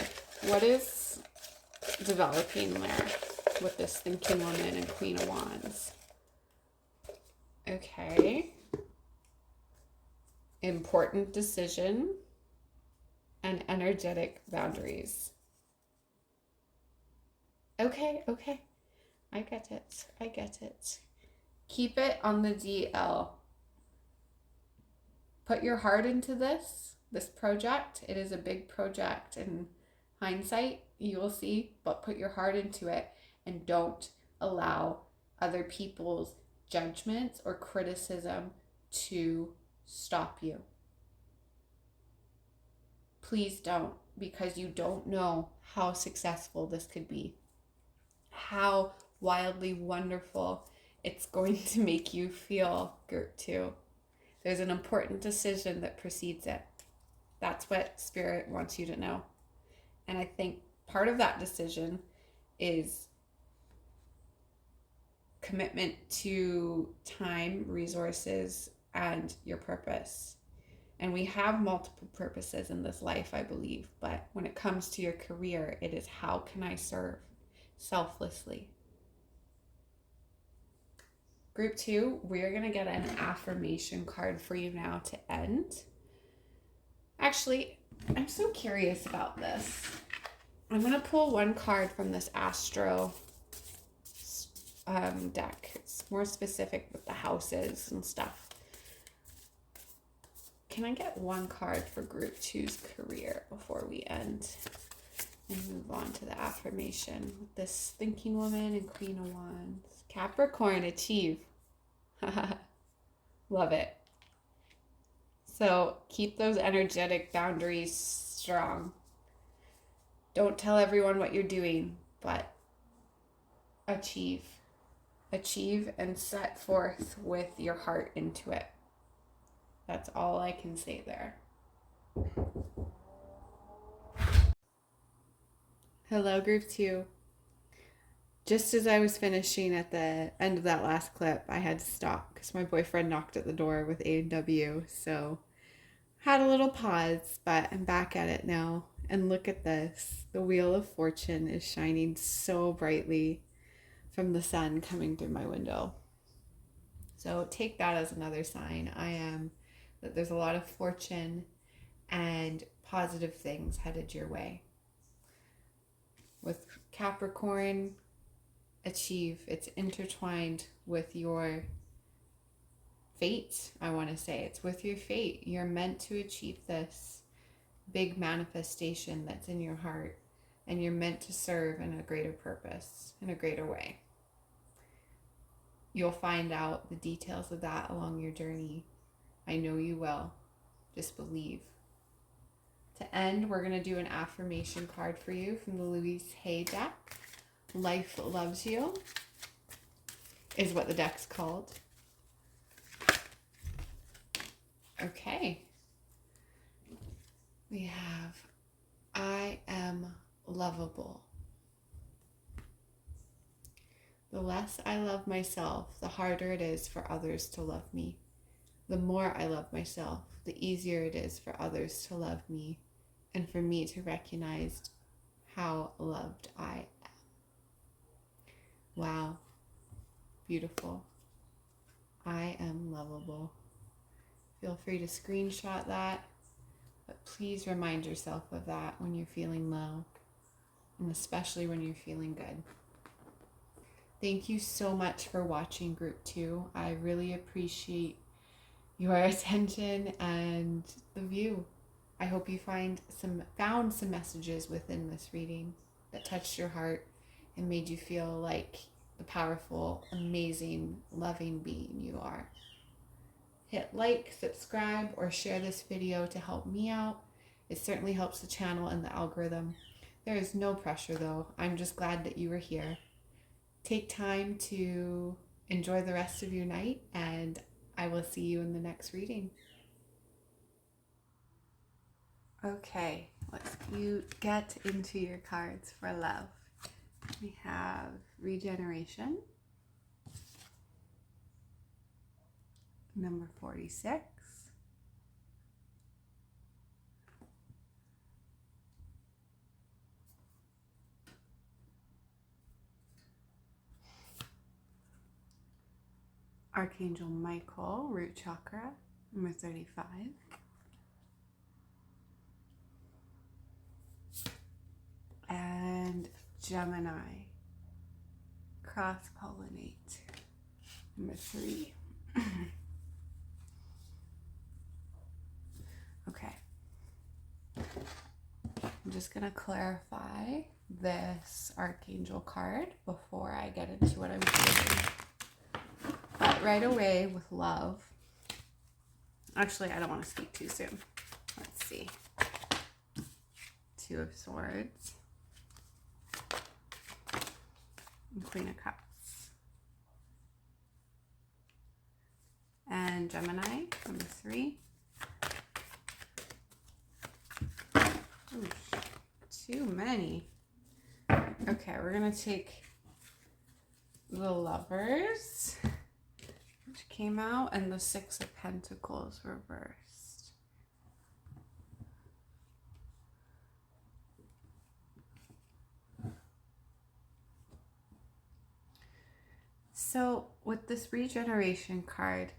What is developing there with this thinking woman and Queen of Wands? Okay. Important decision and energetic boundaries. Okay. I get it. Keep it on the DL. Put your heart into this project. It is a big project in hindsight, you will see, but put your heart into it and don't allow other people's judgments or criticism to stop you. Please don't, because you don't know how successful this could be, how wildly wonderful it's going to make you feel, Group 2. There's an important decision that precedes it. That's what Spirit wants you to know. And I think part of that decision is commitment to time, resources, and your purpose. And we have multiple purposes in this life, I believe. But when it comes to your career, it is how can I serve selflessly? Group 2, we're going to get an affirmation card for you now to end. Actually, I'm so curious about this. I'm going to pull one card from this Astro deck. It's more specific with the houses and stuff. Can I get one card for Group 2's career before we end and move on to the affirmation? This thinking woman and Queen of Wands. Capricorn, achieve. Love it. So keep those energetic boundaries strong. Don't tell everyone what you're doing, but achieve. Achieve and set forth with your heart into it. That's all I can say there. Hello, Group 2. Just as I was finishing at the end of that last clip, I had to stop because my boyfriend knocked at the door with A&W. So had a little pause, but I'm back at it now. And look at this. The Wheel of Fortune is shining so brightly from the sun coming through my window. So take that as another sign. That there's a lot of fortune and positive things headed your way. With Capricorn, achieve. It's intertwined with your fate, I want to say. It's with your fate. You're meant to achieve this big manifestation that's in your heart, and you're meant to serve in a greater purpose, in a greater way. You'll find out the details of that along your journey. I know you will. Just believe. To end, we're going to do an affirmation card for you from the Louise Hay deck. Life Loves You is what the deck's called. Okay. We have I am lovable. The less I love myself, the harder it is for others to love me. The more I love myself, the easier it is for others to love me and for me to recognize how loved I am. Wow. Beautiful. I am lovable. Feel free to screenshot that, but please remind yourself of that when you're feeling low, and especially when you're feeling good. Thank you so much for watching Group 2. I really appreciate your attention and the view. I hope you found some messages within this reading that touched your heart and made you feel like the powerful, amazing, loving being you are. hit like, subscribe, or share this video to help me out. It certainly helps the channel and the algorithm. There is no pressure though. I'm just glad that you were here. Take time to enjoy the rest of your night, and I will see you in the next reading. Okay, let's get into your cards for love. We have regeneration, number 46. Archangel Michael, root chakra, number 35. And Gemini, cross-pollinate, number 3. Okay. I'm just going to clarify this Archangel card before I get into what I'm feeling. But right away with love, actually, I don't want to speak too soon. Let's see. Two of Swords. And Queen of Cups. And Gemini, number 3. Ooh, too many. Okay, we're going to take the Lovers, which came out, and the Six of Pentacles reversed. So with this regeneration card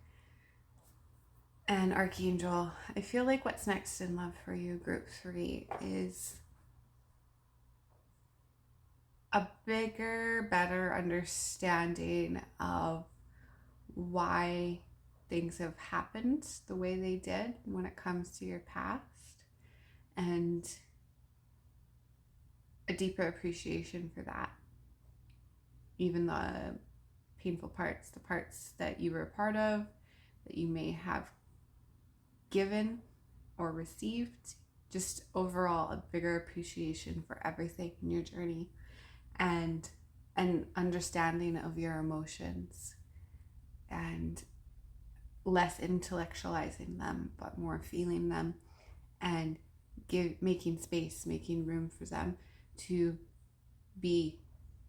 and Archangel, I feel like what's next in love for you, group 3, is a bigger, better understanding of why things have happened the way they did when it comes to your past, and a deeper appreciation for that. Even the painful parts, the parts that you were a part of, that you may have given or received, just overall a bigger appreciation for everything in your journey, and an understanding of your emotions, and less intellectualizing them but more feeling them, and making space, making room for them to be,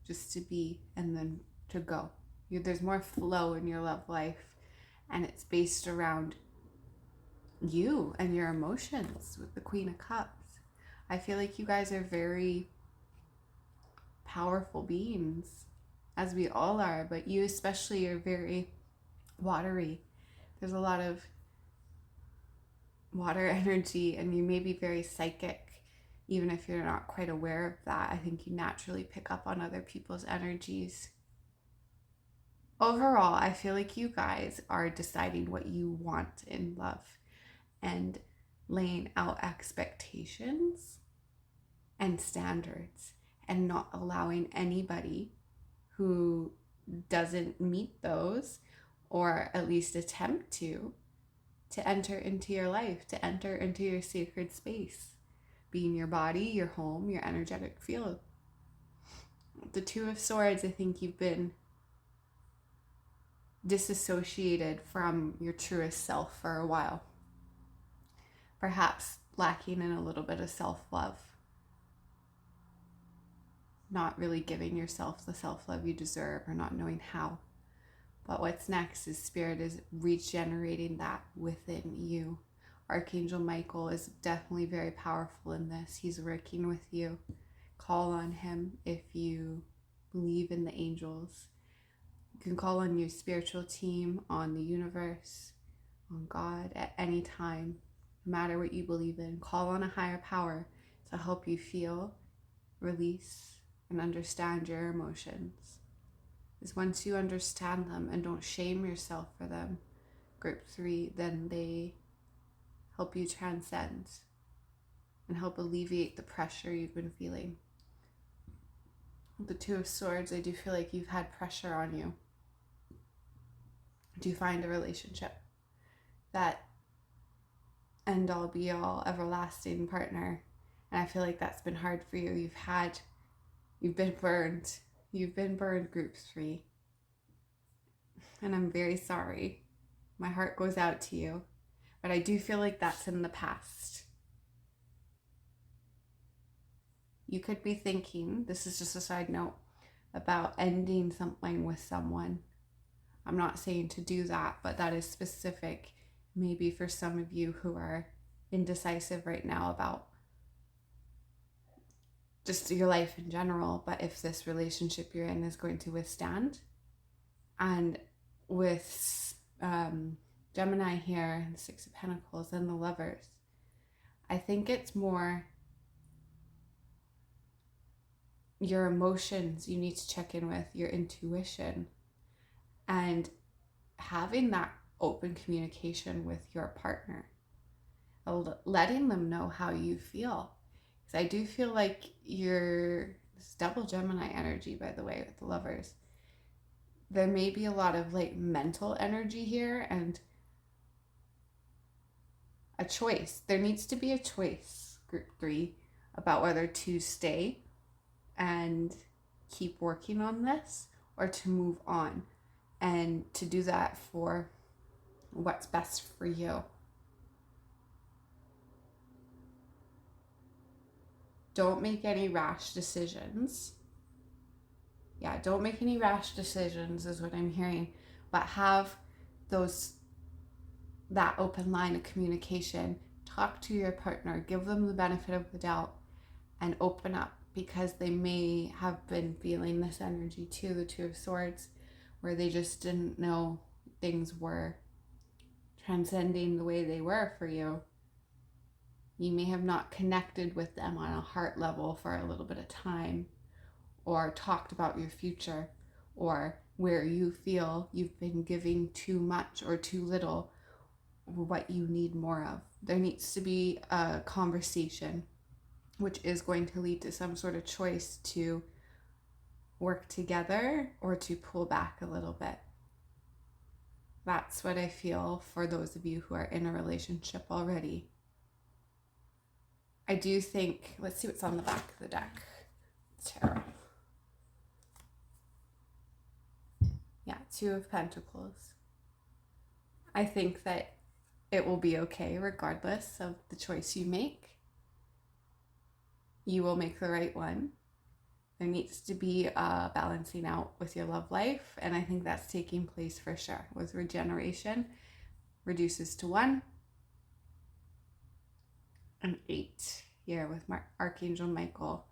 just to be, and then to go. There's more flow in your love life, and it's based around you and your emotions with the Queen of Cups. I feel like you guys are very powerful beings, as we all are, but you especially are very watery. There's a lot of water energy, and you may be very psychic, even if you're not quite aware of that. I think you naturally pick up on other people's energies. Overall, I feel like you guys are deciding what you want in love and laying out expectations and standards, and not allowing anybody who doesn't meet those, or at least attempt to enter into your life, to enter into your sacred space, being your body, your home, your energetic field. The Two of Swords, I think you've been disassociated from your truest self for a while, perhaps lacking in a little bit of self-love, not really giving yourself the self-love you deserve, or not knowing how. But what's next is Spirit is regenerating that within you. Archangel Michael is definitely very powerful in this. He's working with you. Call on him if you believe in the angels. You can call on your spiritual team, on the universe, on God at any time, no matter what you believe in. Call on a higher power to help you feel, release, and understand your emotions. Because once you understand them and don't shame yourself for them, group 3, then they help you transcend and help alleviate the pressure you've been feeling. With the Two of Swords, I do feel like you've had pressure on you to find a relationship. that end all be all everlasting partner. And I feel like that's been hard for you. You've been burned. You've been burned, group 3. And I'm very sorry. My heart goes out to you. But I do feel like that's in the past. You could be thinking, this is just a side note, about ending something with someone. I'm not saying to do that, but that is specific maybe for some of you who are indecisive right now about just your life in general, but if this relationship you're in is going to withstand. And with Gemini here, and the 6 of Pentacles and the Lovers, I think it's more your emotions you need to check in with, your intuition, and having that open communication with your partner, letting them know how you feel. Because I do feel like this double Gemini energy, by the way, with the Lovers, there may be a lot of like mental energy here and a choice. There needs to be a choice, group 3, about whether to stay and keep working on this or to move on, and to do that for what's best for you. Don't make any rash decisions. Yeah, don't make any rash decisions is what I'm hearing, but have that open line of communication. Talk to your partner, give them the benefit of the doubt, and open up, because they may have been feeling this energy too, the 2 of Swords, where they just didn't know things were transcending the way they were for you. You may have not connected with them on a heart level for a little bit of time, or talked about your future, or where you feel you've been giving too much or too little, or what you need more of. There needs to be a conversation, which is going to lead to some sort of choice to work together or to pull back a little bit. That's what I feel for those of you who are in a relationship already. I do think, let's see what's on the back of the deck. Tarot. Yeah, 2 of Pentacles. I think that it will be okay regardless of the choice you make. You will make the right one. There needs to be a balancing out with your love life, and I think that's taking place for sure. With regeneration, reduces to 1, and 8 here with Archangel Michael.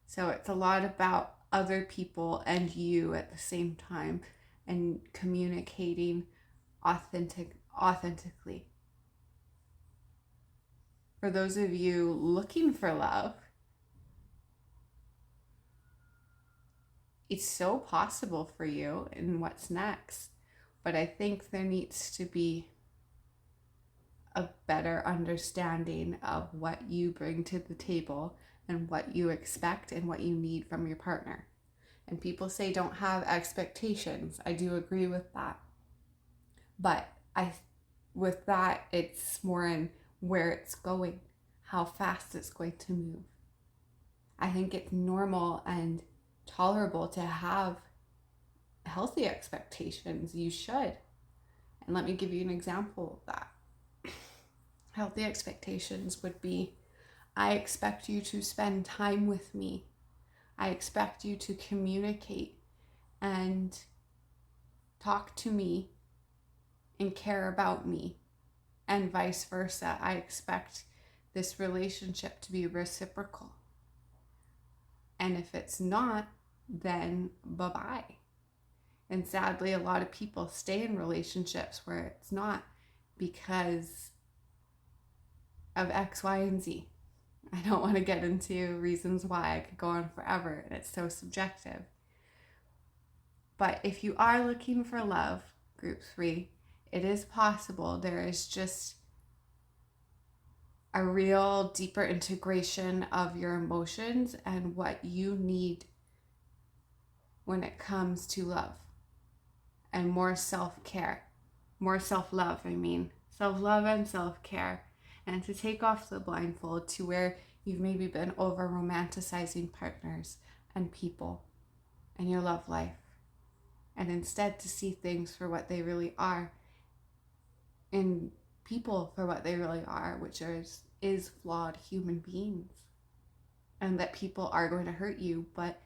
So it's a lot about other people and you at the same time, and communicating authentically. For those of you looking for love, it's so possible for you in what's next, but I think there needs to be a better understanding of what you bring to the table and what you expect and what you need from your partner. And people say don't have expectations. I do agree with that. But with that, it's more in where it's going, how fast it's going to move. I think it's normal and tolerable to have healthy expectations. You should. And let me give you an example of that. Healthy expectations would be, I expect you to spend time with me. I expect you to communicate and talk to me and care about me, and vice versa. I expect this relationship to be reciprocal. And if it's not, then bye-bye. And sadly, a lot of people stay in relationships where it's not because of X, Y, and Z. I don't want to get into reasons why. I could go on forever, and it's so subjective. But if you are looking for love, group 3, it is possible. There is just a real deeper integration of your emotions and what you need when it comes to love, and more self-care, more self-love, self-love and self-care, and to take off the blindfold to where you've maybe been over romanticizing partners and people and your love life, and instead to see things for what they really are, and people for what they really are, which is flawed human beings, and that people are going to hurt you. But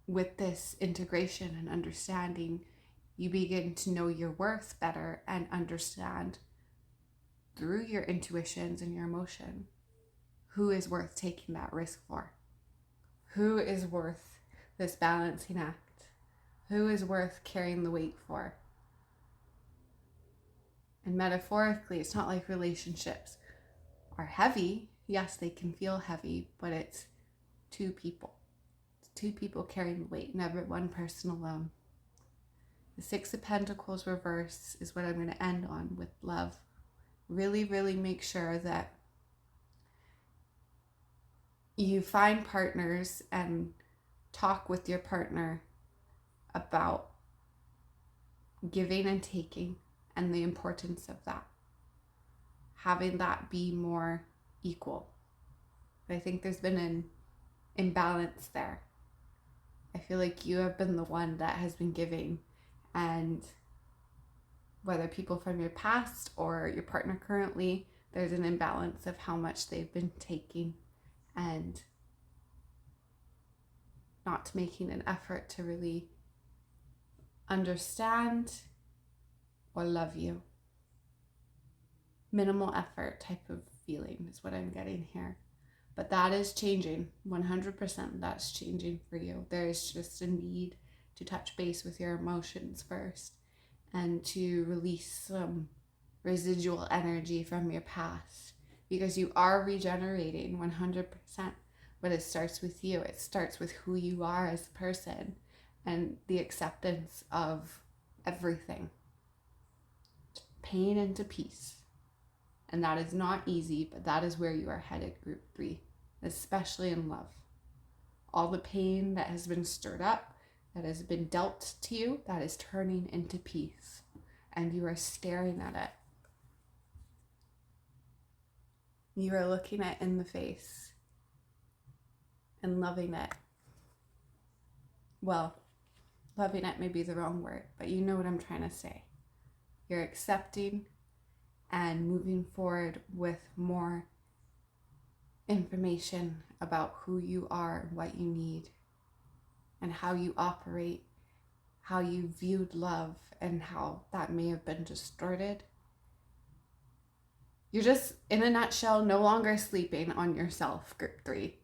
with this integration and understanding, you begin to know your worth better and understand through your intuitions and your emotion who is worth taking that risk for, who is worth this balancing act, who is worth carrying the weight for. And metaphorically, it's not like relationships are heavy. Yes, they can feel heavy, but it's two people. It's two people carrying the weight, never one person alone. The Six of Pentacles reverse is what I'm going to end on with love. Really, really make sure that you find partners and talk with your partner about giving and taking and the importance of that. Having that be more equal. I think there's been an imbalance there. I feel like you have been the one that has been giving, and whether people from your past or your partner currently, there's an imbalance of how much they've been taking and not making an effort to really understand or love you. Minimal effort type of feeling is what I'm getting here. But that is changing. 100% that's changing for you. There is just a need to touch base with your emotions first and to release some residual energy from your past, because you are regenerating 100%. But it starts with you. It starts with who you are as a person and the acceptance of everything. Pain into peace. And that is not easy, but that is where you are headed, Group 3, especially in love. All the pain that has been stirred up, that has been dealt to you, that is turning into peace. And you are staring at it. You are looking it in the face and loving it. Well, loving it may be the wrong word, but you know what I'm trying to say. You're accepting and moving forward with more information about who you are and what you need and how you operate, how you viewed love and how that may have been distorted. You're just, in a nutshell, no longer sleeping on yourself, Group 3.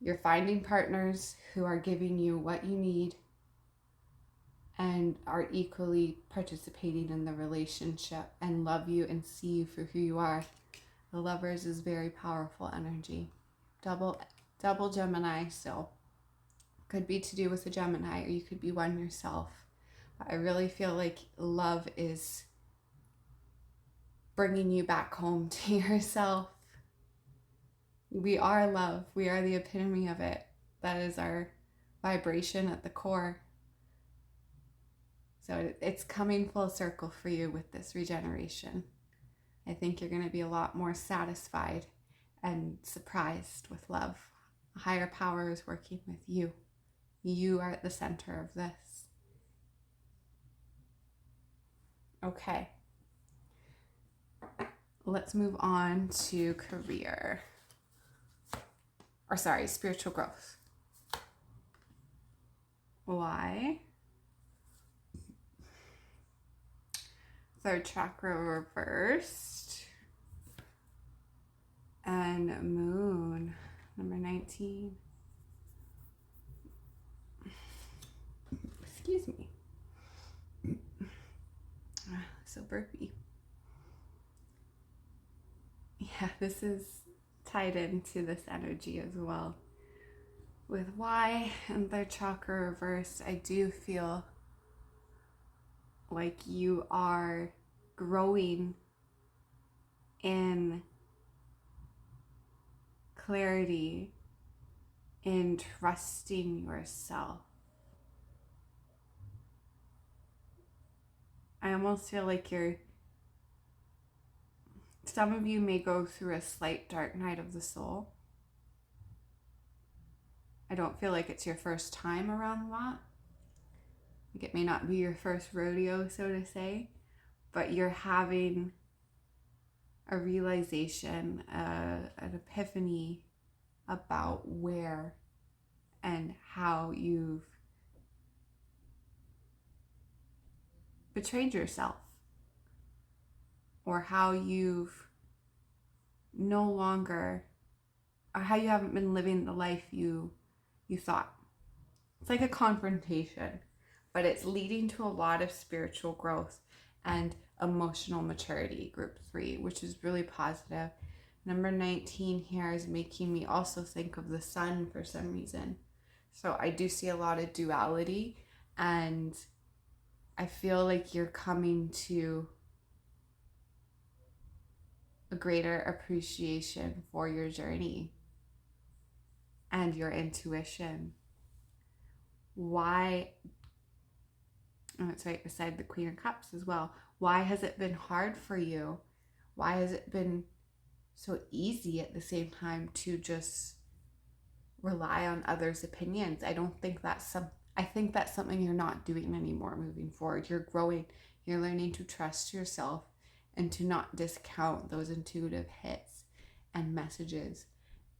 You're finding partners who are giving you what you need and are equally participating in the relationship and love you and see you for who you are. The Lovers is very powerful energy. Double Gemini still. Could be to do with a Gemini, or you could be one yourself. But I really feel like love is bringing you back home to yourself. We are love. We are the epitome of it. That is our vibration at the core. So it's coming full circle for you with this regeneration. I think you're going to be a lot more satisfied and surprised with love. A higher power is working with you. You are at the center of this. Okay. Let's move on to career. Or sorry, spiritual growth. Why? Third chakra reversed. And moon, number 19. Excuse me. So burpy. Yeah, this is tied into this energy as well. With why and third chakra reversed, I do feel like you are growing in clarity, in trusting yourself. I almost feel like you're Some of you may go through a slight dark night of the soul. I don't feel like it's your first time around that. Like it may not be your first rodeo, so to say, but you're having a realization, an epiphany about where and how you've betrayed yourself, or how you've no longer, or how you haven't been living the life you thought. It's like a confrontation, but it's leading to a lot of spiritual growth and emotional maturity, group 3, which is really positive. Number 19 here is making me also think of the sun for some reason. So I do see a lot of duality, and I feel like you're coming to a greater appreciation for your journey and your intuition. Why, oh, it's right beside the Queen of Cups as well. Why has it been hard for you? Why has it been so easy at the same time to just rely on others' opinions? I think that's something you're not doing anymore moving forward. You're growing, you're learning to trust yourself and to not discount those intuitive hits and messages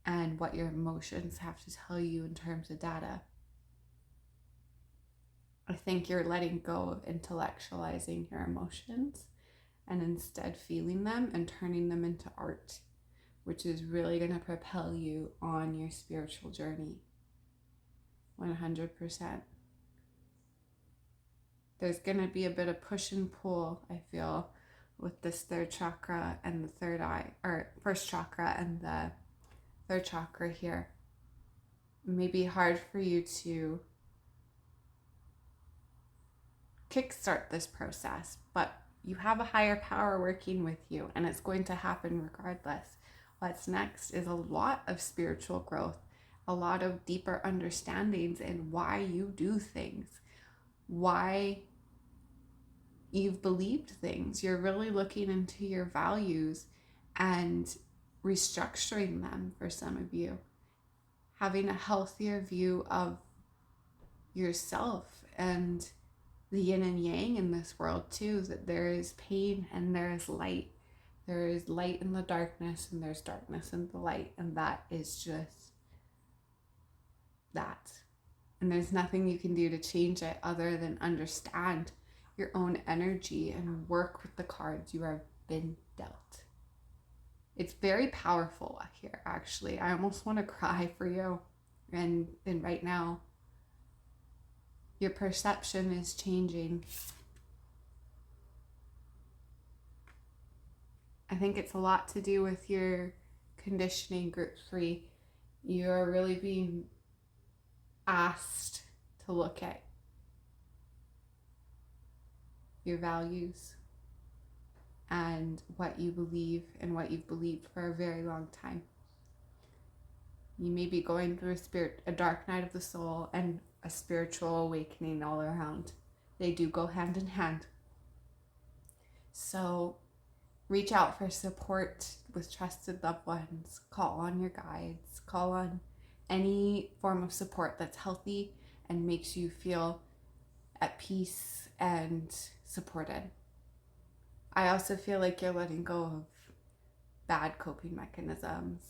and what your emotions have to tell you in terms of data. I think you're letting go of intellectualizing your emotions and instead feeling them and turning them into art, which is really going to propel you on your spiritual journey. 100%. There's going to be a bit of push and pull, I feel, with this third chakra and the third eye, or first chakra and the third chakra here. It may be hard for you to kickstart this process, but you have a higher power working with you, and it's going to happen regardless. What's next is a lot of spiritual growth, a lot of deeper understandings in why you do things, why you've believed things. You're really looking into your values and restructuring them for some of you, having a healthier view of yourself and the yin and yang in this world too, that there is pain and there is light. There is light in the darkness and there's darkness in the light, and that is just that. And there's nothing you can do to change it other than understand your own energy and work with the cards you have been dealt. It's very powerful here, actually. I almost want to cry for you. And right now, your perception is changing. I think it's a lot to do with your conditioning, group 3. You're really being asked to look at your values and what you believe and what you've believed for a very long time. You may be going through a dark night of the soul and a spiritual awakening all around. They do go hand in hand. So reach out for support with trusted loved ones. Call on your guides. Call on any form of support that's healthy and makes you feel at peace and supported. I also feel like you're letting go of bad coping mechanisms.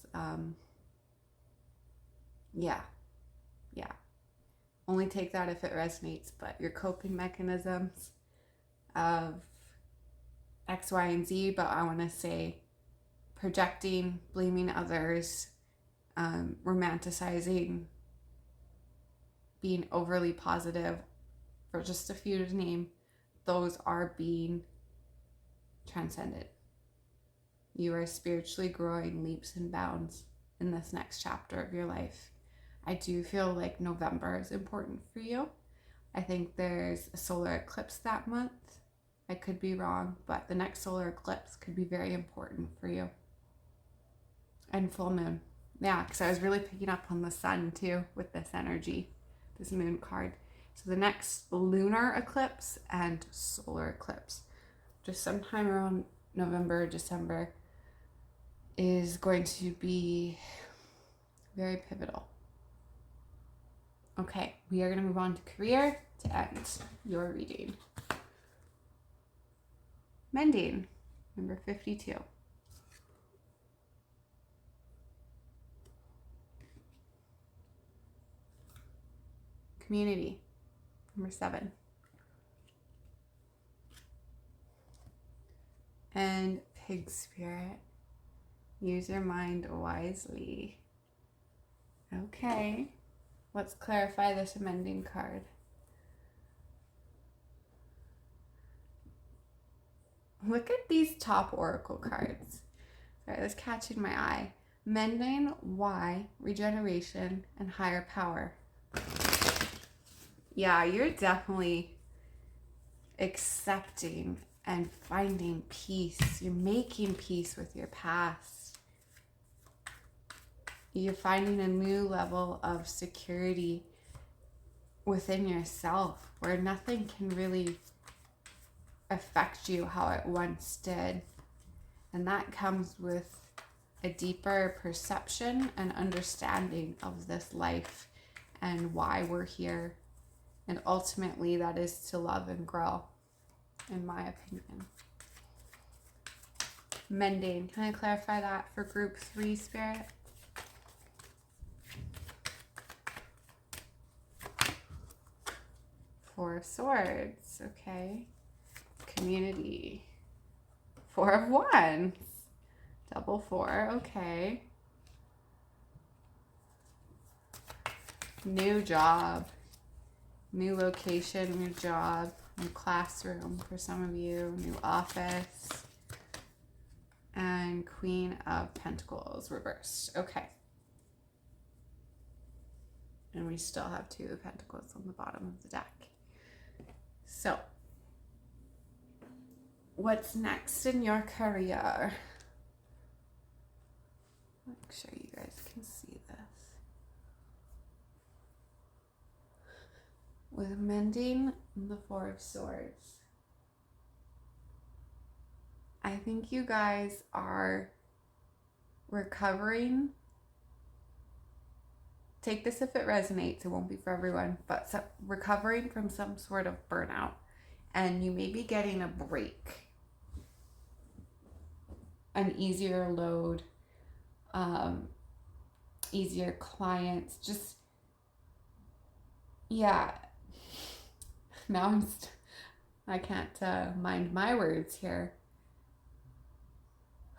Yeah. Only take that if it resonates, but your coping mechanisms of X, Y, and Z, but I want to say projecting, blaming others, romanticizing, being overly positive, for just a few to name, those are being transcended. You are spiritually growing leaps and bounds in this next chapter of your life. I do feel like November is important for you. I think there's a solar eclipse that month. I could be wrong, but the next solar eclipse could be very important for you. And full moon. Yeah, because I was really picking up on the sun too with this energy, this moon card. So the next lunar eclipse and solar eclipse, just sometime around November, December, is going to be very pivotal. Okay, we are going to move on to career to end your reading. Mending, number 52. Community, number 7. And pig spirit, use your mind wisely. Okay, let's clarify this amending card. Look at these top oracle cards. Sorry, this catching my eye. Mending, why, regeneration, and higher power. Yeah, you're definitely accepting and finding peace. You're making peace with your past. You're finding a new level of security within yourself where nothing can really affect you how it once did. And that comes with a deeper perception and understanding of this life and why we're here. And ultimately, that is to love and grow, in my opinion. Mending. Can I clarify that for group 3, Spirit? Four of Swords. Okay. Community. 4 of Wands. Double 4. Okay. New job. New location, new job, new classroom for some of you, new office. And Queen of Pentacles reversed. Okay. And we still have 2 of Pentacles on the bottom of the deck. So, what's next in your career? Make sure you guys can see this. With mending and the 4 of Swords, I think you guys are recovering. Take this if it resonates, it won't be for everyone, but recovering from some sort of burnout, and you may be getting a break, an easier load, easier clients, just, yeah. Now I can't mind my words here.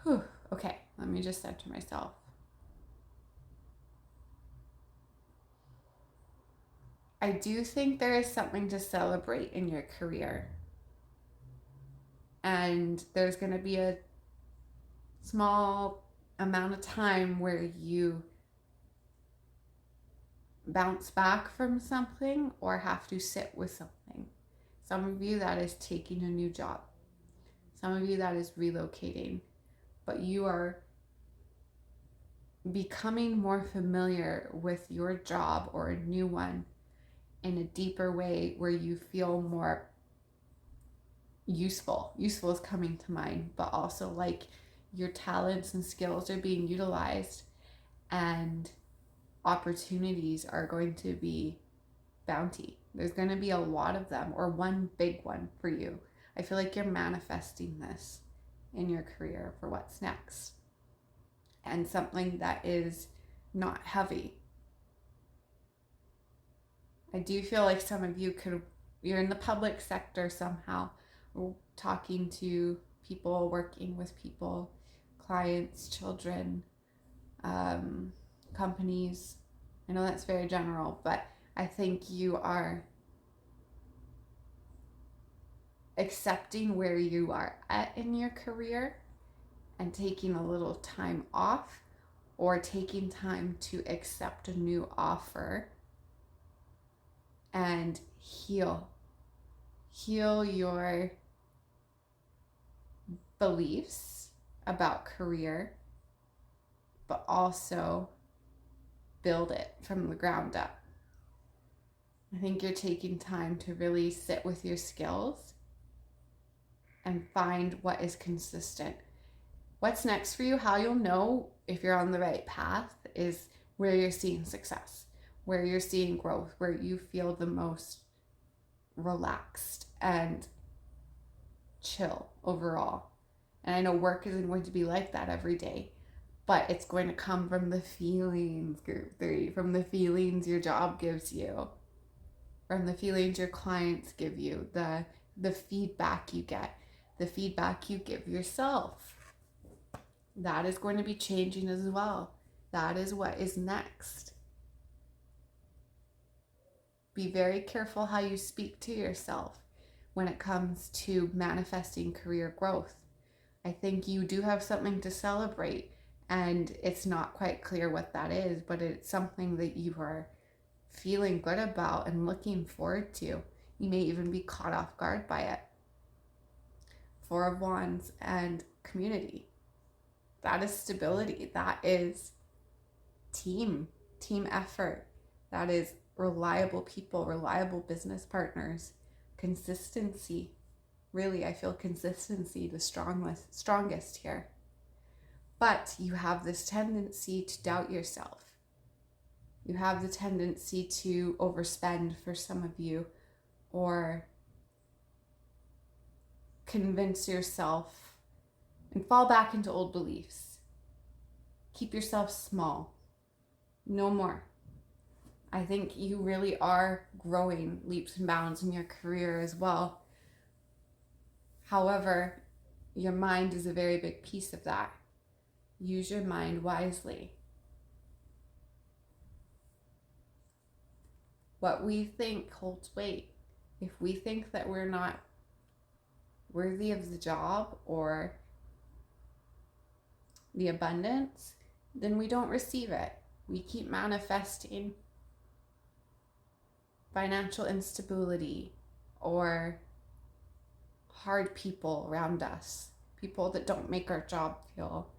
Whew. Okay, let me just center myself. I do think there is something to celebrate in your career. And there's going to be a small amount of time where you bounce back from something or have to sit with something. Some of you, that is taking a new job. Some of you, that is relocating. But you are becoming more familiar with your job or a new one in a deeper way where you feel more useful. Useful is coming to mind, but also like your talents and skills are being utilized and opportunities are going to be bounty. There's going to be a lot of them, or one big one for you. I feel like you're manifesting this in your career for what's next. And something that is not heavy. I do feel like some of you you're in the public sector somehow, talking to people, working with people, clients, children, companies. I know that's very general, but I think you are accepting where you are at in your career and taking a little time off, or taking time to accept a new offer and heal your beliefs about career, but also build it from the ground up. I think you're taking time to really sit with your skills and find what is consistent. What's next for you, how you'll know if you're on the right path, is where you're seeing success, where you're seeing growth, where you feel the most relaxed and chill overall. And I know work isn't going to be like that every day, but it's going to come from the feelings, group 3, from the feelings your job gives you, from the feelings your clients give you, the feedback you get, the feedback you give yourself. That is going to be changing as well. That is what is next. Be very careful how you speak to yourself when it comes to manifesting career growth. I think you do have something to celebrate, and it's not quite clear what that is, but it's something that you are feeling good about and looking forward to. You may even be caught off guard by it. 4 of Wands and community. That is stability. That is team effort. That is reliable people, reliable business partners, consistency. Really, I feel consistency the strongest here. But you have this tendency to doubt yourself. You have the tendency to overspend for some of you, or convince yourself and fall back into old beliefs. Keep yourself small. No more. I think you really are growing leaps and bounds in your career as well. However, your mind is a very big piece of that. Use your mind wisely. What we think holds weight. If we think that we're not worthy of the job or the abundance, then we don't receive it. We keep manifesting financial instability or hard people around us, people that don't make our job feel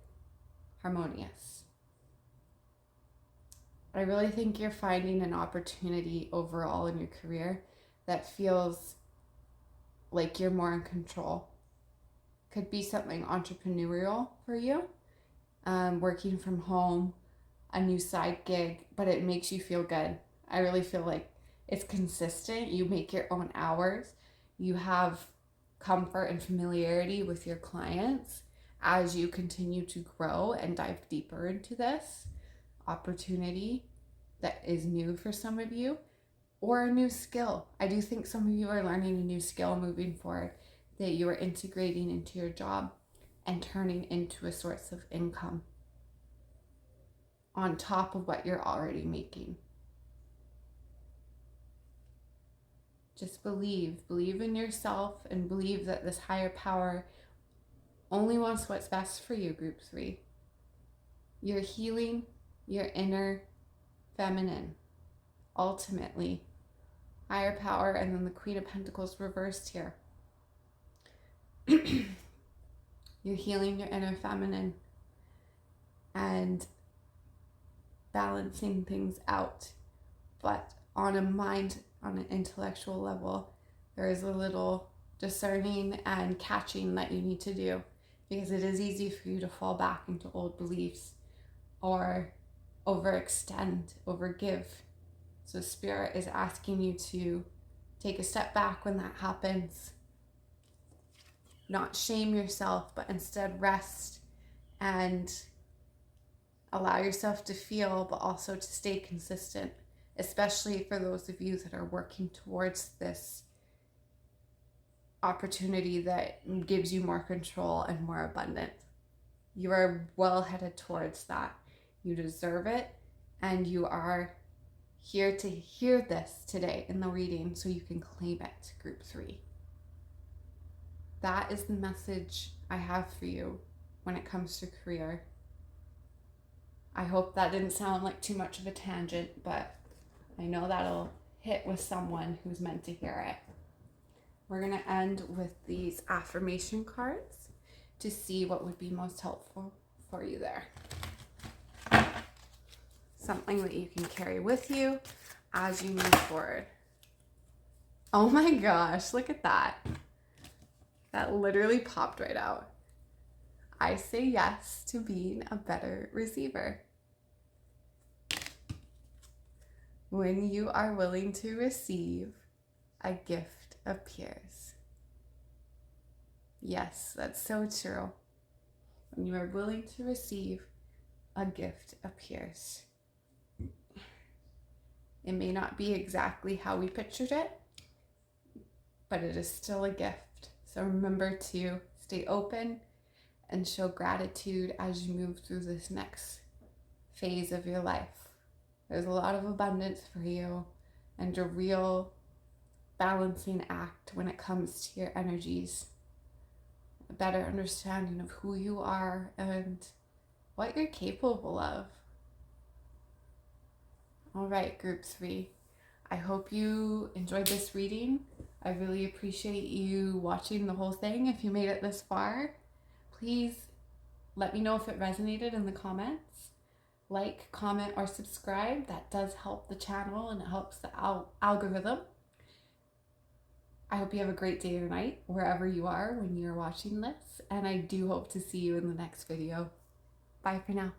harmonious. I really think you're finding an opportunity overall in your career that feels like you're more in control. Could be something entrepreneurial for you, working from home, a new side gig, but it makes you feel good. I really feel like it's consistent. You make your own hours. You have comfort and familiarity with your clients as you continue to grow and dive deeper into this opportunity that is new for some of you, or a new skill. I do think some of you are learning a new skill moving forward that you are integrating into your job and turning into a source of income on top of what you're already making. Just believe in yourself, and believe that this higher power only wants what's best for you, group 3. You're healing your inner feminine, ultimately. Higher power, and then the Queen of Pentacles reversed here. You're healing your inner feminine and balancing things out. But on an intellectual level, there is a little discerning and catching that you need to do, because it is easy for you to fall back into old beliefs or overextend, overgive. So Spirit is asking you to take a step back when that happens. Not shame yourself, but instead rest and allow yourself to feel, but also to stay consistent, especially for those of you that are working towards this opportunity that gives you more control and more abundance. You are well headed towards that. You deserve it, and you are here to hear this today in the reading so you can claim it, group 3. That is the message I have for you when it comes to career. I hope that didn't sound like too much of a tangent, but I know that'll hit with someone who's meant to hear it. We're going to end with these affirmation cards to see what would be most helpful for you there. Something that you can carry with you as you move forward. Oh my gosh, look at that. That literally popped right out. I say yes to being a better receiver. When you are willing to receive, a gift appears. Yes, that's so true. When you are willing to receive, a gift appears. It may not be exactly how we pictured it, but it is still a gift. So remember to stay open and show gratitude as you move through this next phase of your life. There's a lot of abundance for you and a real balancing act when it comes to your energies. A better understanding of who you are and what you're capable of. All right, group 3. I hope you enjoyed this reading. I really appreciate you watching the whole thing. If you made it this far, please let me know if it resonated in the comments. Like, comment, or subscribe. That does help the channel and it helps the algorithm. I hope you have a great day or night wherever you are when you're watching this, and I do hope to see you in the next video. Bye for now.